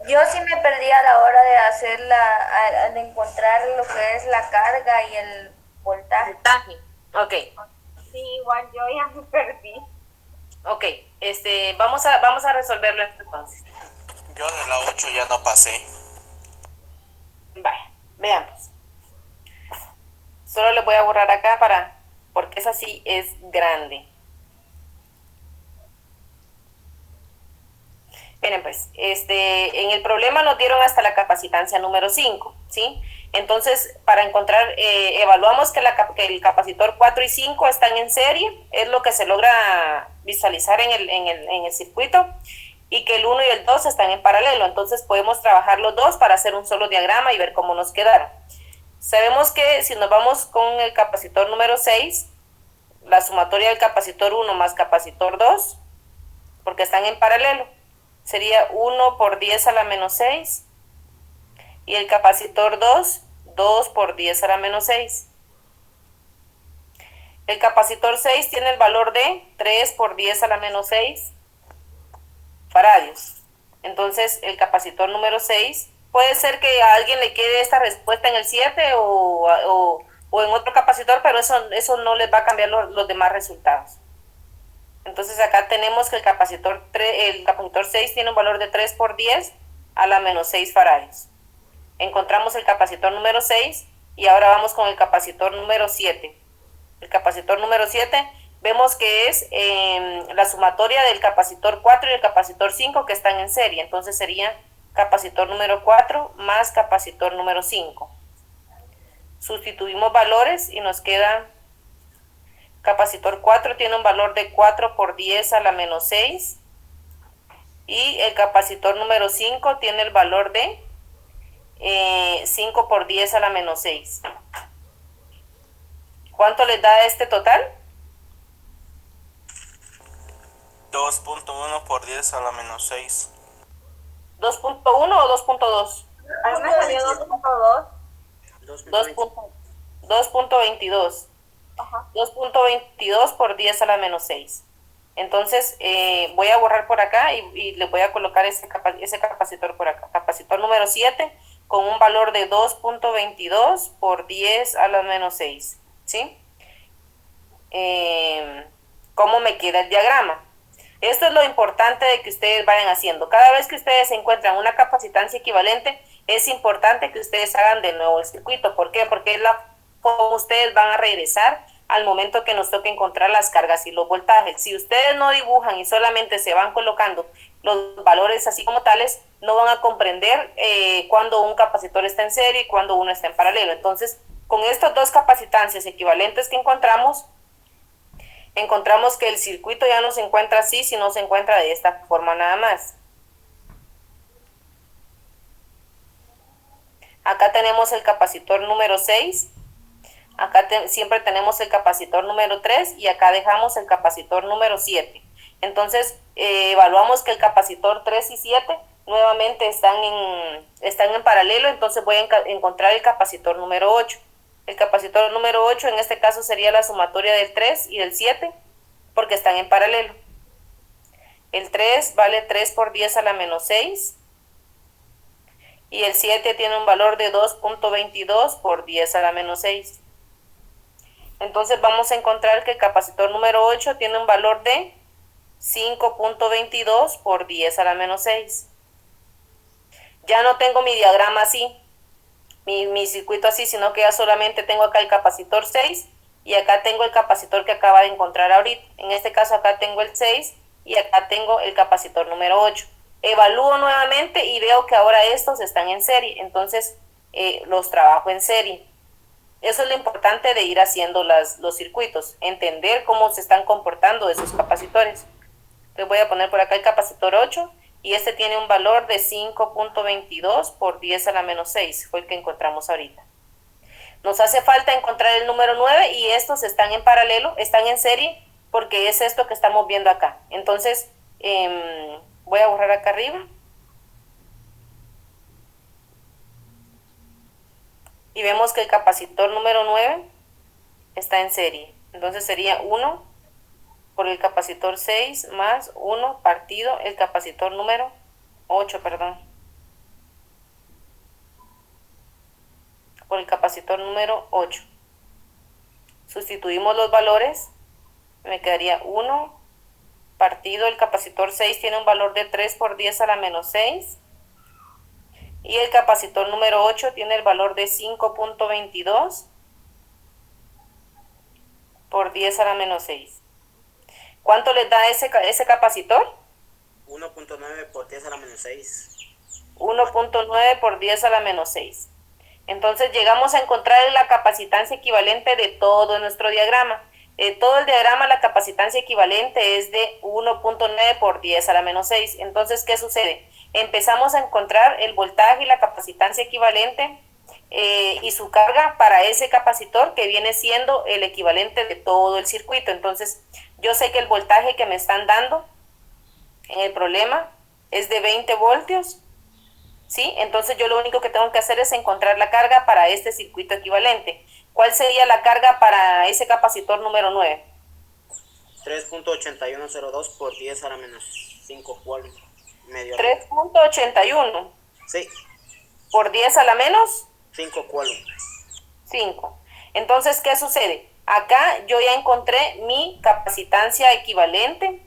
Yo sí me perdí a la hora de hacer al encontrar lo que es la carga y el voltaje. Voltaje. Ok. Sí, igual yo ya me perdí. Ok. Vamos a resolverlo entonces. Yo de la 8 ya no pasé. Vaya, veamos. Solo le voy a borrar acá porque esa sí es grande. Miren pues, en el problema nos dieron hasta la capacitancia número 5, ¿sí? Entonces, para encontrar, evaluamos que el capacitor 4 y 5 están en serie, es lo que se logra visualizar en el circuito, y que el 1 y el 2 están en paralelo. Entonces podemos trabajar los dos para hacer un solo diagrama y ver cómo nos quedaron. Sabemos que si nos vamos con el capacitor número 6, la sumatoria del capacitor 1 más capacitor 2, porque están en paralelo, sería 1 por 10 a la menos 6, y el capacitor 2, 2 por 10 a la menos 6. El capacitor 6 tiene el valor de 3 por 10 a la menos 6 faradios. Entonces, el capacitor número 6, puede ser que a alguien le quede esta respuesta en el 7 o en otro capacitor, pero eso no les va a cambiar los demás resultados. Entonces acá tenemos que el capacitor 6 tiene un valor de 3 por 10 a la menos 6 faradios. Encontramos el capacitor número 6 y ahora vamos con el capacitor número 7. El capacitor número 7 vemos que es la sumatoria del capacitor 4 y el capacitor 5 que están en serie. Entonces sería capacitor número 4 más capacitor número 5. Sustituimos valores y nos queda capacitor 4 tiene un valor de 4 por 10 a la menos 6 y el capacitor número 5 tiene el valor de 5 por 10 a la menos 6. ¿Cuánto les da este total? 2.1 por 10 a la menos 6. ¿2.1 o 2.2? A mí me salió 2.2. 2.22. Ajá. 2.22 por 10 a la menos 6. Entonces voy a borrar por acá y le voy a colocar ese capacitor por acá. Capacitor número 7 con un valor de 2.22 por 10 a la menos 6. ¿Sí? ¿Cómo me queda el diagrama? Esto es lo importante de que ustedes vayan haciendo. Cada vez que ustedes encuentran una capacitancia equivalente, es importante que ustedes hagan de nuevo el circuito. ¿Por qué? Porque es la forma ustedes van a regresar al momento que nos toque encontrar las cargas y los voltajes. Si ustedes no dibujan y solamente se van colocando los valores así como tales, no van a comprender cuando un capacitor está en serie y cuando uno está en paralelo. Entonces, con estas dos capacitancias equivalentes que encontramos que el circuito ya no se encuentra así, sino se encuentra de esta forma nada más. Acá tenemos el capacitor número 6, acá siempre tenemos el capacitor número 3 y acá dejamos el capacitor número 7. Entonces, evaluamos que el capacitor 3 y 7 nuevamente están en paralelo, entonces voy a encontrar el capacitor número 8. El capacitor número 8 en este caso sería la sumatoria del 3 y del 7. porque están en paralelo. El 3 vale 3 por 10 a la menos 6. Y el 7 tiene un valor de 2.22 por 10 a la menos 6. Entonces vamos a encontrar que el capacitor número 8 tiene un valor de 5.22 por 10 a la menos 6. Ya no tengo mi diagrama así, mi circuito así, sino que ya solamente tengo acá el capacitor 6 y acá tengo el capacitor que acaba de encontrar ahorita. En este caso acá tengo el 6 y acá tengo el capacitor número 8. Evalúo nuevamente y veo que ahora estos están en serie, entonces los trabajo en serie. Eso es lo importante de ir haciendo los circuitos, entender cómo se están comportando esos capacitores. Les voy a poner por acá el capacitor 8 y este tiene un valor de 5.22 por 10 a la menos 6, fue el que encontramos ahorita. Nos hace falta encontrar el número 9 y estos están en paralelo, están en serie, porque es esto que estamos viendo acá. Entonces, voy a borrar acá arriba. Y vemos que el capacitor número 9 está en serie. Entonces sería 1 por el capacitor 6 más 1 partido el capacitor número 8, perdón. Por el capacitor número 8. Sustituimos los valores. Me quedaría 1 partido el capacitor 6 tiene un valor de 3 por 10 a la menos 6. Y el capacitor número 8 tiene el valor de 5.22 por 10 a la menos 6. ¿Cuánto les da ese capacitor? 1.9 por 10 a la menos 6. 1.9 por 10 a la menos 6. Entonces llegamos a encontrar la capacitancia equivalente de todo nuestro diagrama. Todo el diagrama, la capacitancia equivalente es de 1.9 por 10 a la menos 6. Entonces, ¿qué sucede? Empezamos a encontrar el voltaje y la capacitancia equivalente y su carga para ese capacitor que viene siendo el equivalente de todo el circuito. Entonces, yo sé que el voltaje que me están dando en el problema es de 20 voltios, ¿sí? Entonces, yo lo único que tengo que hacer es encontrar la carga para este circuito equivalente. ¿Cuál sería la carga para ese capacitor número 9? 3.8102 por 10 a la menos 5 coulombs. 3.81. Sí. Por 10 a la menos 5 coulombs. 5. Entonces, ¿qué sucede? Acá yo ya encontré mi capacitancia equivalente,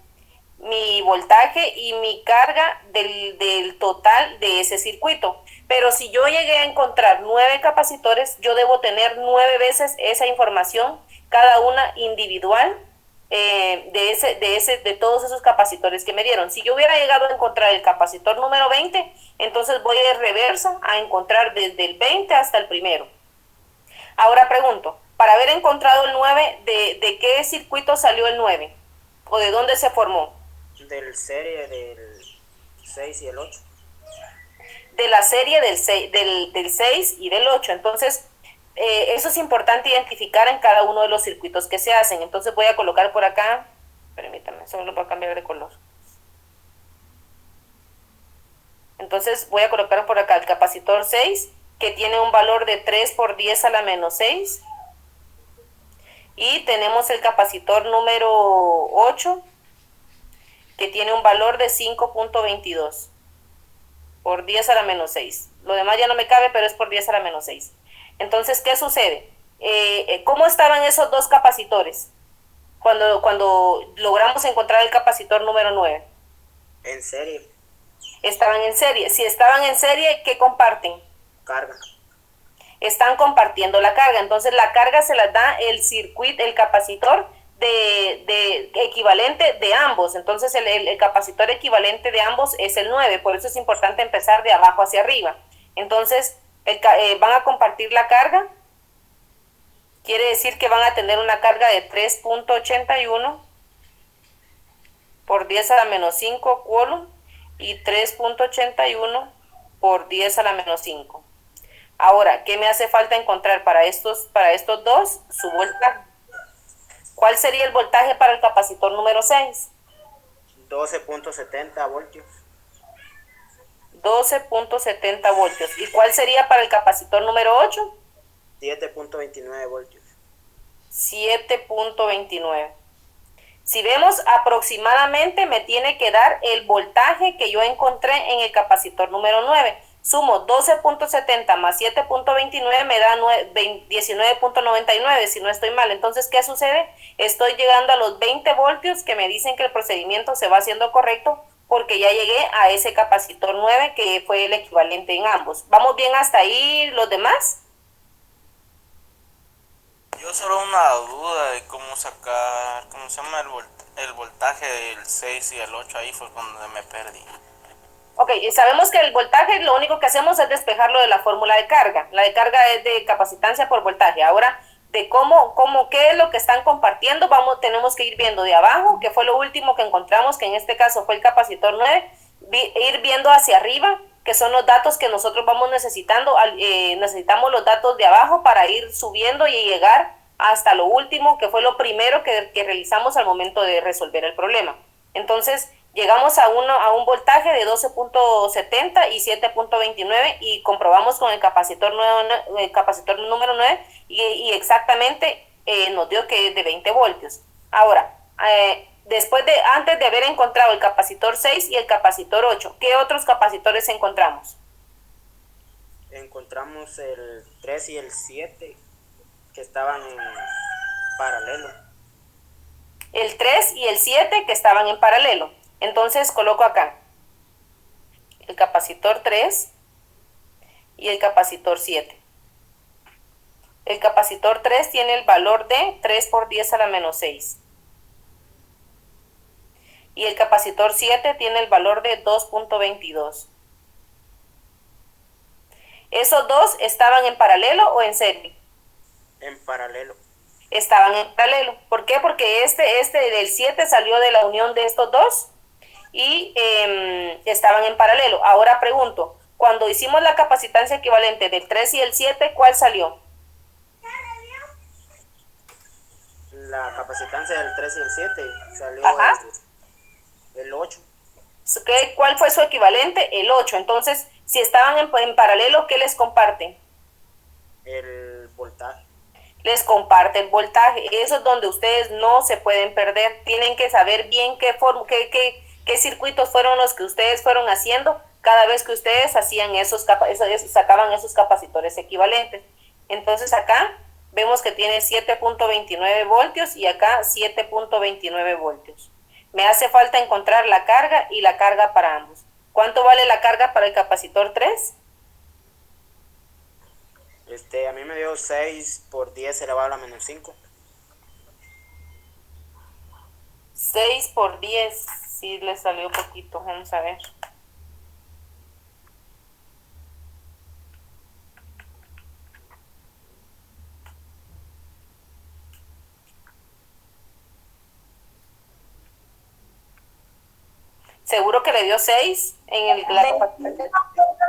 mi voltaje y mi carga del total de ese circuito. Pero si yo llegué a encontrar 9 capacitores, yo debo tener 9 veces esa información, cada una individual, de todos esos capacitores que me dieron. Si yo hubiera llegado a encontrar el capacitor número 20, entonces voy de reversa a encontrar desde el 20 hasta el primero. Ahora pregunto, para haber encontrado el 9, ¿de qué circuito salió el 9? ¿O de dónde se formó? Del serie del 6 y el 8. De la serie del 6 y del 8. Entonces, eso es importante identificar en cada uno de los circuitos que se hacen. Entonces voy a colocar por acá, permítame, solo lo voy a cambiar de color. Entonces voy a colocar por acá el capacitor 6, que tiene un valor de 3 por 10 a la menos 6. Y tenemos el capacitor número 8, que tiene un valor de 5.22 por 10 a la menos 6. Lo demás ya no me cabe, pero es por 10 a la menos 6. Entonces, ¿qué sucede? ¿Cómo estaban esos dos capacitores cuando logramos encontrar el capacitor número 9? En serie. Estaban en serie. Si estaban en serie, ¿qué comparten? Carga. Están compartiendo la carga. Entonces, la carga se la da el circuito, el capacitor de equivalente de ambos. Entonces el capacitor equivalente de ambos es el 9, por eso es importante empezar de abajo hacia arriba. Entonces van a compartir la carga, quiere decir que van a tener una carga de 3.81 por 10 a la menos 5 coulombs y 3.81 por 10 a la menos 5. Ahora, ¿qué me hace falta encontrar para estos dos? Su voltaje. ¿Cuál sería el voltaje para el capacitor número 6? 12.70 voltios. 12.70 voltios. ¿Y cuál sería para el capacitor número 8? 7.29 voltios. 7.29. Si vemos, aproximadamente me tiene que dar el voltaje que yo encontré en el capacitor número 9. Sumo 12.70 más 7.29 me da 19.99, si no estoy mal. Entonces, ¿qué sucede? Estoy llegando a los 20 voltios que me dicen que el procedimiento se va haciendo correcto porque ya llegué a ese capacitor 9 que fue el equivalente en ambos. ¿Vamos bien hasta ahí los demás? Yo solo una duda de cómo sacar, ¿cómo se llama el voltaje del 6 y el 8? Ahí fue cuando me perdí. Ok, sabemos que el voltaje lo único que hacemos es despejarlo de la fórmula de carga. La de carga es de capacitancia por voltaje. Ahora, de qué es lo que están compartiendo, tenemos que ir viendo de abajo, que fue lo último que encontramos, que en este caso fue el capacitor 9, ir viendo hacia arriba, que son los datos que nosotros vamos necesitando. Necesitamos los datos de abajo para ir subiendo y llegar hasta lo último, que fue lo primero que realizamos al momento de resolver el problema. Entonces, llegamos a un voltaje de 12.70 y 7.29 y comprobamos con el capacitor número 9 y exactamente nos dio que es de 20 voltios. Ahora, antes de haber encontrado el capacitor 6 y el capacitor 8, ¿qué otros capacitores encontramos? Encontramos el 3 y el 7 que estaban en paralelo. El 3 y el 7 que estaban en paralelo. Entonces coloco acá el capacitor 3 y el capacitor 7. El capacitor 3 tiene el valor de 3 por 10 a la menos 6. Y el capacitor 7 tiene el valor de 2.22. ¿Esos dos estaban en paralelo o en serie? En paralelo. Estaban en paralelo. ¿Por qué? Porque este del 7 salió de la unión de estos dos y estaban en paralelo. Ahora pregunto, cuando hicimos la capacitancia equivalente del 3 y el 7, ¿cuál salió? La capacitancia del 3 y el 7 salió el 8. ¿Cuál fue su equivalente? El 8. Entonces, si estaban en paralelo, ¿qué les comparte? El voltaje. Les comparte el voltaje. Eso es donde ustedes no se pueden perder. Tienen que saber bien qué circuitos fueron los que ustedes fueron haciendo cada vez que ustedes hacían sacaban esos capacitores equivalentes. Entonces acá vemos que tiene 7.29 voltios y acá 7.29 voltios. Me hace falta encontrar la carga y la carga para ambos. ¿Cuánto vale la carga para el capacitor 3? A mí me dio 6 por 10 elevado a la menos 5. 6 por 10, sí le salió poquito, vamos a ver. ¿Seguro que le dio 6 en la capacitancia?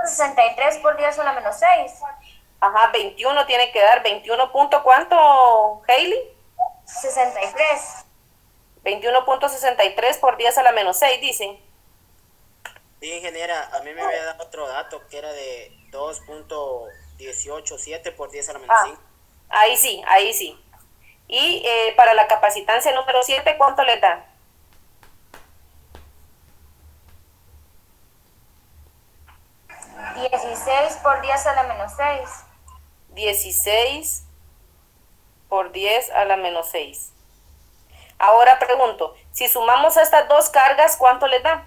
63 por 10 a la menos 6. Ajá, 21 tiene que dar. 21 punto ¿cuánto, Hailey? 63. 21.63 por 10 a la menos 6, dicen. Sí, ingeniera, a mí me había dado otro dato que era de 2.187 por 10 a la menos 5. Ahí sí, ahí sí. Y para la capacitancia número 7, ¿cuánto le da? ¿16 por 10 a la menos 6? 16 por 10 a la menos 6. Ahora pregunto, si sumamos estas dos cargas, ¿cuánto le da?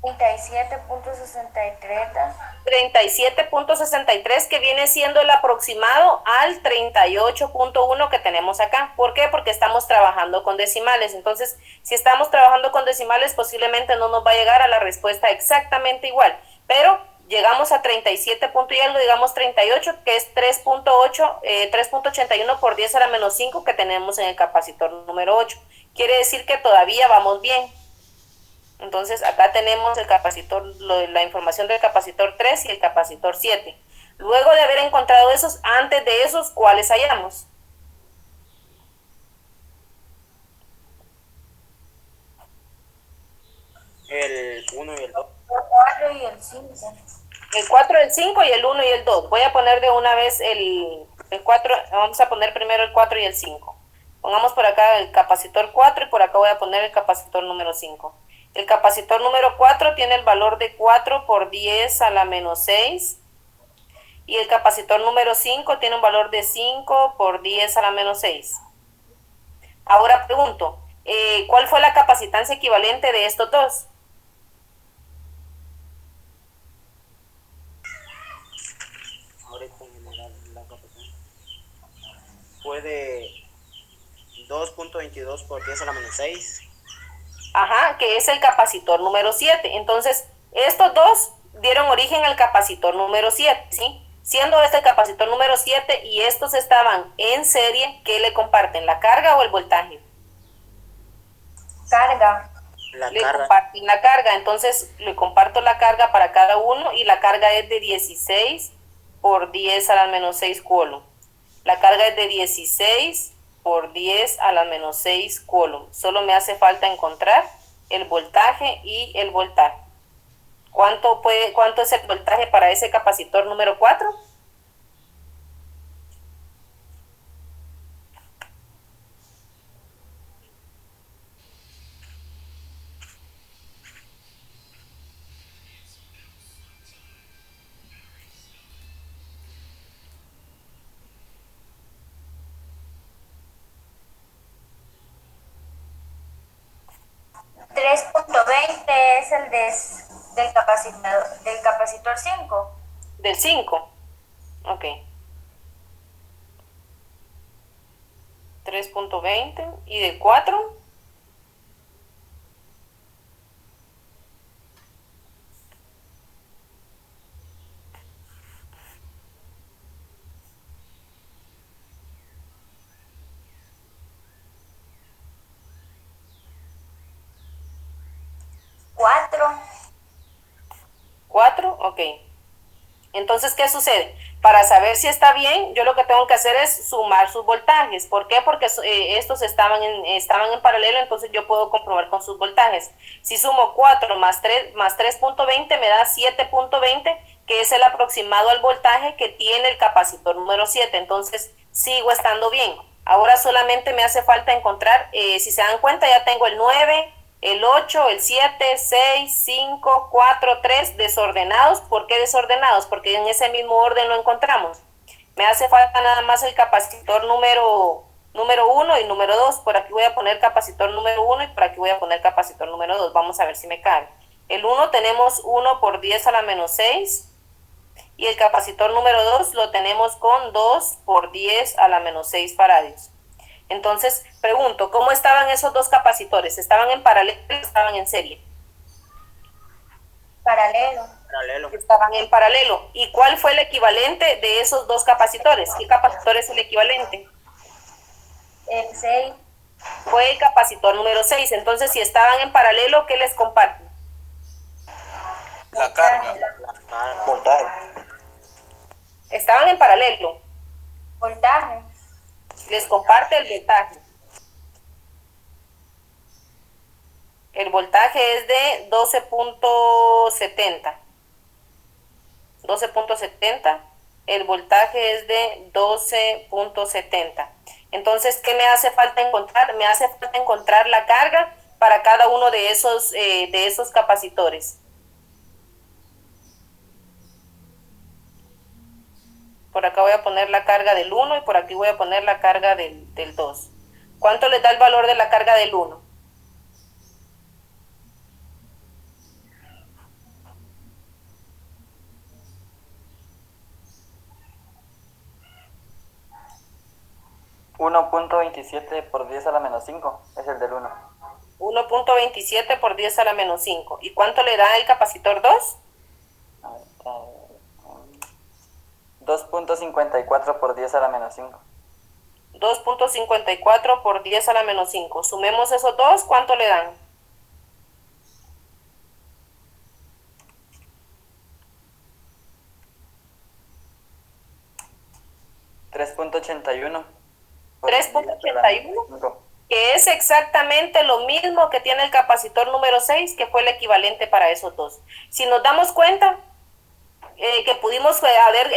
$37.63. 37.63, que viene siendo el aproximado al 38.1 que tenemos acá. ¿Por qué? Porque estamos trabajando con decimales. Entonces, si estamos trabajando con decimales, posiblemente no nos va a llegar a la respuesta exactamente igual. Pero llegamos a 37 y algo, digamos 38, que es 3.81 por 10 a la menos 5 que tenemos en el capacitor número 8. Quiere decir que todavía vamos bien. Entonces acá tenemos el capacitor, la información del capacitor 3 y el capacitor 7. Luego de haber encontrado esos, antes de esos, ¿cuáles hallamos? El 1 y el 2. El 4 y el 5. El 4, el 5 y el 1 y el 2. Voy a poner de una vez el 4, vamos a poner primero el 4 y el 5. Pongamos por acá el capacitor 4 y por acá voy a poner el capacitor número 5. El capacitor número 4 tiene el valor de 4 por 10 a la menos 6. Y el capacitor número 5 tiene un valor de 5 por 10 a la menos 6. Ahora pregunto, ¿cuál fue la capacitancia equivalente de estos dos? Ahorita en general la capacitancia fue de 2.22 por 10 a la menos 6. Ajá, que es el capacitor número 7. Entonces, estos dos dieron origen al capacitor número 7, ¿sí? Siendo este el capacitor número 7 y estos estaban en serie, ¿qué le comparten? ¿La carga o el voltaje? Carga. Le comparten la carga, entonces le comparto la carga para cada uno y la carga es de 16 por 10 a la menos 6 coulomb. La carga es de 16 por 10 a la menos 6 coulomb. Solo me hace falta encontrar el voltaje y el voltaje. ¿Cuánto es el voltaje para ese capacitor número 4? $3.20 es el del capacitor 5. Del 5. Ok. 3.20 y del 4. ¿4? Ok. Entonces, ¿qué sucede? Para saber si está bien, yo lo que tengo que hacer es sumar sus voltajes. ¿Por qué? Porque estos estaban en paralelo, entonces yo puedo comprobar con sus voltajes. Si sumo 4 más 3.20 me da 7.20, que es el aproximado al voltaje que tiene el capacitor número 7. Entonces, sigo estando bien. Ahora solamente me hace falta encontrar, si se dan cuenta, ya tengo el 9, el 8, el 7, 6, 5, 4, 3 desordenados. ¿Por qué desordenados? Porque en ese mismo orden lo encontramos. Me hace falta nada más el capacitor número 1 y número 2. Por aquí voy a poner capacitor número 1 y por aquí voy a poner capacitor número 2. Vamos a ver si me cabe. El 1 tenemos 1 por 10 a la menos 6. Y el capacitor número 2 lo tenemos con 2 por 10 a la menos 6 faradios. Entonces, pregunto, ¿cómo estaban esos dos capacitores? ¿Estaban en paralelo o estaban en serie? Paralelo. Estaban en paralelo. ¿Y cuál fue el equivalente de esos dos capacitores? ¿Qué capacitor es el equivalente? El 6. Fue el capacitor número 6. Entonces, si estaban en paralelo, ¿qué les comparten? La carga. Voltaje. Estaban en paralelo. Voltaje. Les comparte el voltaje. El voltaje es de 12.70. 12.70. El voltaje es de 12.70. Entonces, ¿qué me hace falta encontrar? Me hace falta encontrar la carga para cada uno de esos capacitores. Por acá voy a poner la carga del 1 y por aquí voy a poner la carga del 2. ¿Cuánto les da el valor de la carga del 1? $1.27 por 10 a la menos 5 es el del 1. 1.27 por 10 a la menos 5. ¿Y cuánto le da el capacitor 2? 2.54 por 10 a la menos 5. 2.54 por 10 a la menos 5. Sumemos esos dos, ¿cuánto le dan? $3.81. 3.81. que es exactamente lo mismo que tiene el capacitor número 6, que fue el equivalente para esos dos. Si nos damos cuenta, que pudimos haber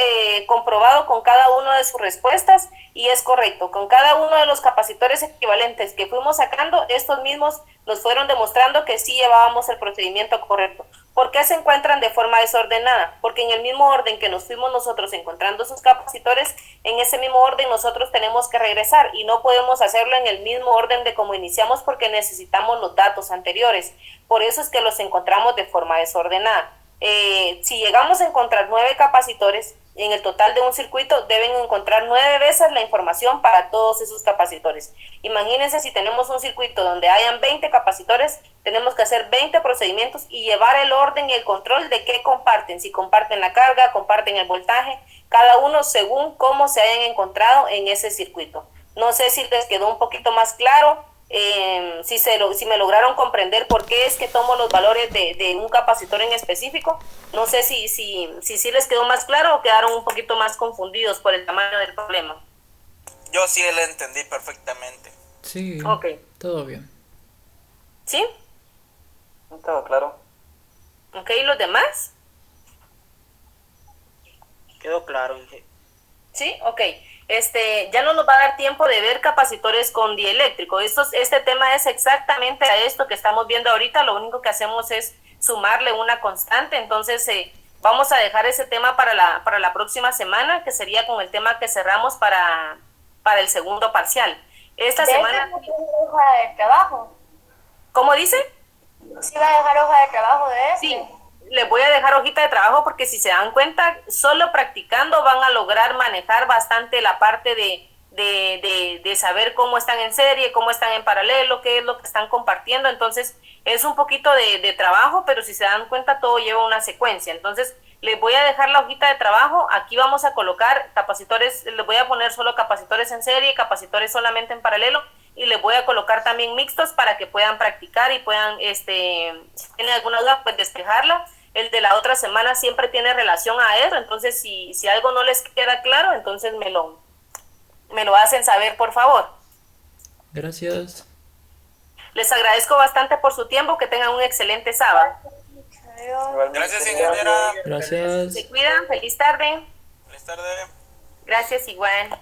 comprobado con cada una de sus respuestas, y es correcto, con cada uno de los capacitores equivalentes que fuimos sacando, estos mismos nos fueron demostrando que sí llevábamos el procedimiento correcto. ¿Por qué se encuentran de forma desordenada? Porque en el mismo orden que nos fuimos nosotros encontrando sus capacitores, en ese mismo orden nosotros tenemos que regresar, y no podemos hacerlo en el mismo orden de como iniciamos porque necesitamos los datos anteriores. Por eso es que los encontramos de forma desordenada. Si llegamos a encontrar 9 capacitores, en el total de un circuito deben encontrar 9 veces la información para todos esos capacitores. Imagínense si tenemos un circuito donde hayan 20 capacitores, tenemos que hacer 20 procedimientos y llevar el orden y el control de qué comparten, si comparten la carga, comparten el voltaje, cada uno según cómo se hayan encontrado en ese circuito. No sé si les quedó un poquito más claro. Si me lograron comprender por qué es que tomo los valores de un capacitor en específico. No sé si les quedó más claro o quedaron un poquito más confundidos por el tamaño del problema. Yo sí lo entendí perfectamente. Sí, Okay. Todo bien. ¿Sí? Todo claro. Ok, ¿y los demás? Quedó claro, Inge. Sí, ok. Ya no nos va a dar tiempo de ver capacitores con dieléctrico. Este tema es exactamente a esto que estamos viendo ahorita. Lo único que hacemos es sumarle una constante. Entonces, vamos a dejar ese tema para la próxima semana, que sería con el tema que cerramos para el segundo parcial. Esta semana... hoja de trabajo. ¿Cómo dice? ¿Sí va a dejar hoja de trabajo de este? Sí. Les voy a dejar hojita de trabajo porque si se dan cuenta, solo practicando van a lograr manejar bastante la parte de saber cómo están en serie, cómo están en paralelo, qué es lo que están compartiendo. Entonces es un poquito de trabajo, pero si se dan cuenta todo lleva una secuencia. Entonces les voy a dejar la hojita de trabajo. Aquí vamos a colocar capacitores, les voy a poner solo capacitores en serie, capacitores solamente en paralelo, y les voy a colocar también mixtos para que puedan practicar y puedan, si tienen alguna duda, pues despejarla. El de la otra semana siempre tiene relación a eso, entonces si algo no les queda claro, entonces me lo hacen saber, por favor. Gracias. Les agradezco bastante por su tiempo, que tengan un excelente sábado. Gracias, ingeniera. Gracias. Se cuidan, feliz tarde. Feliz tarde. Gracias, igual.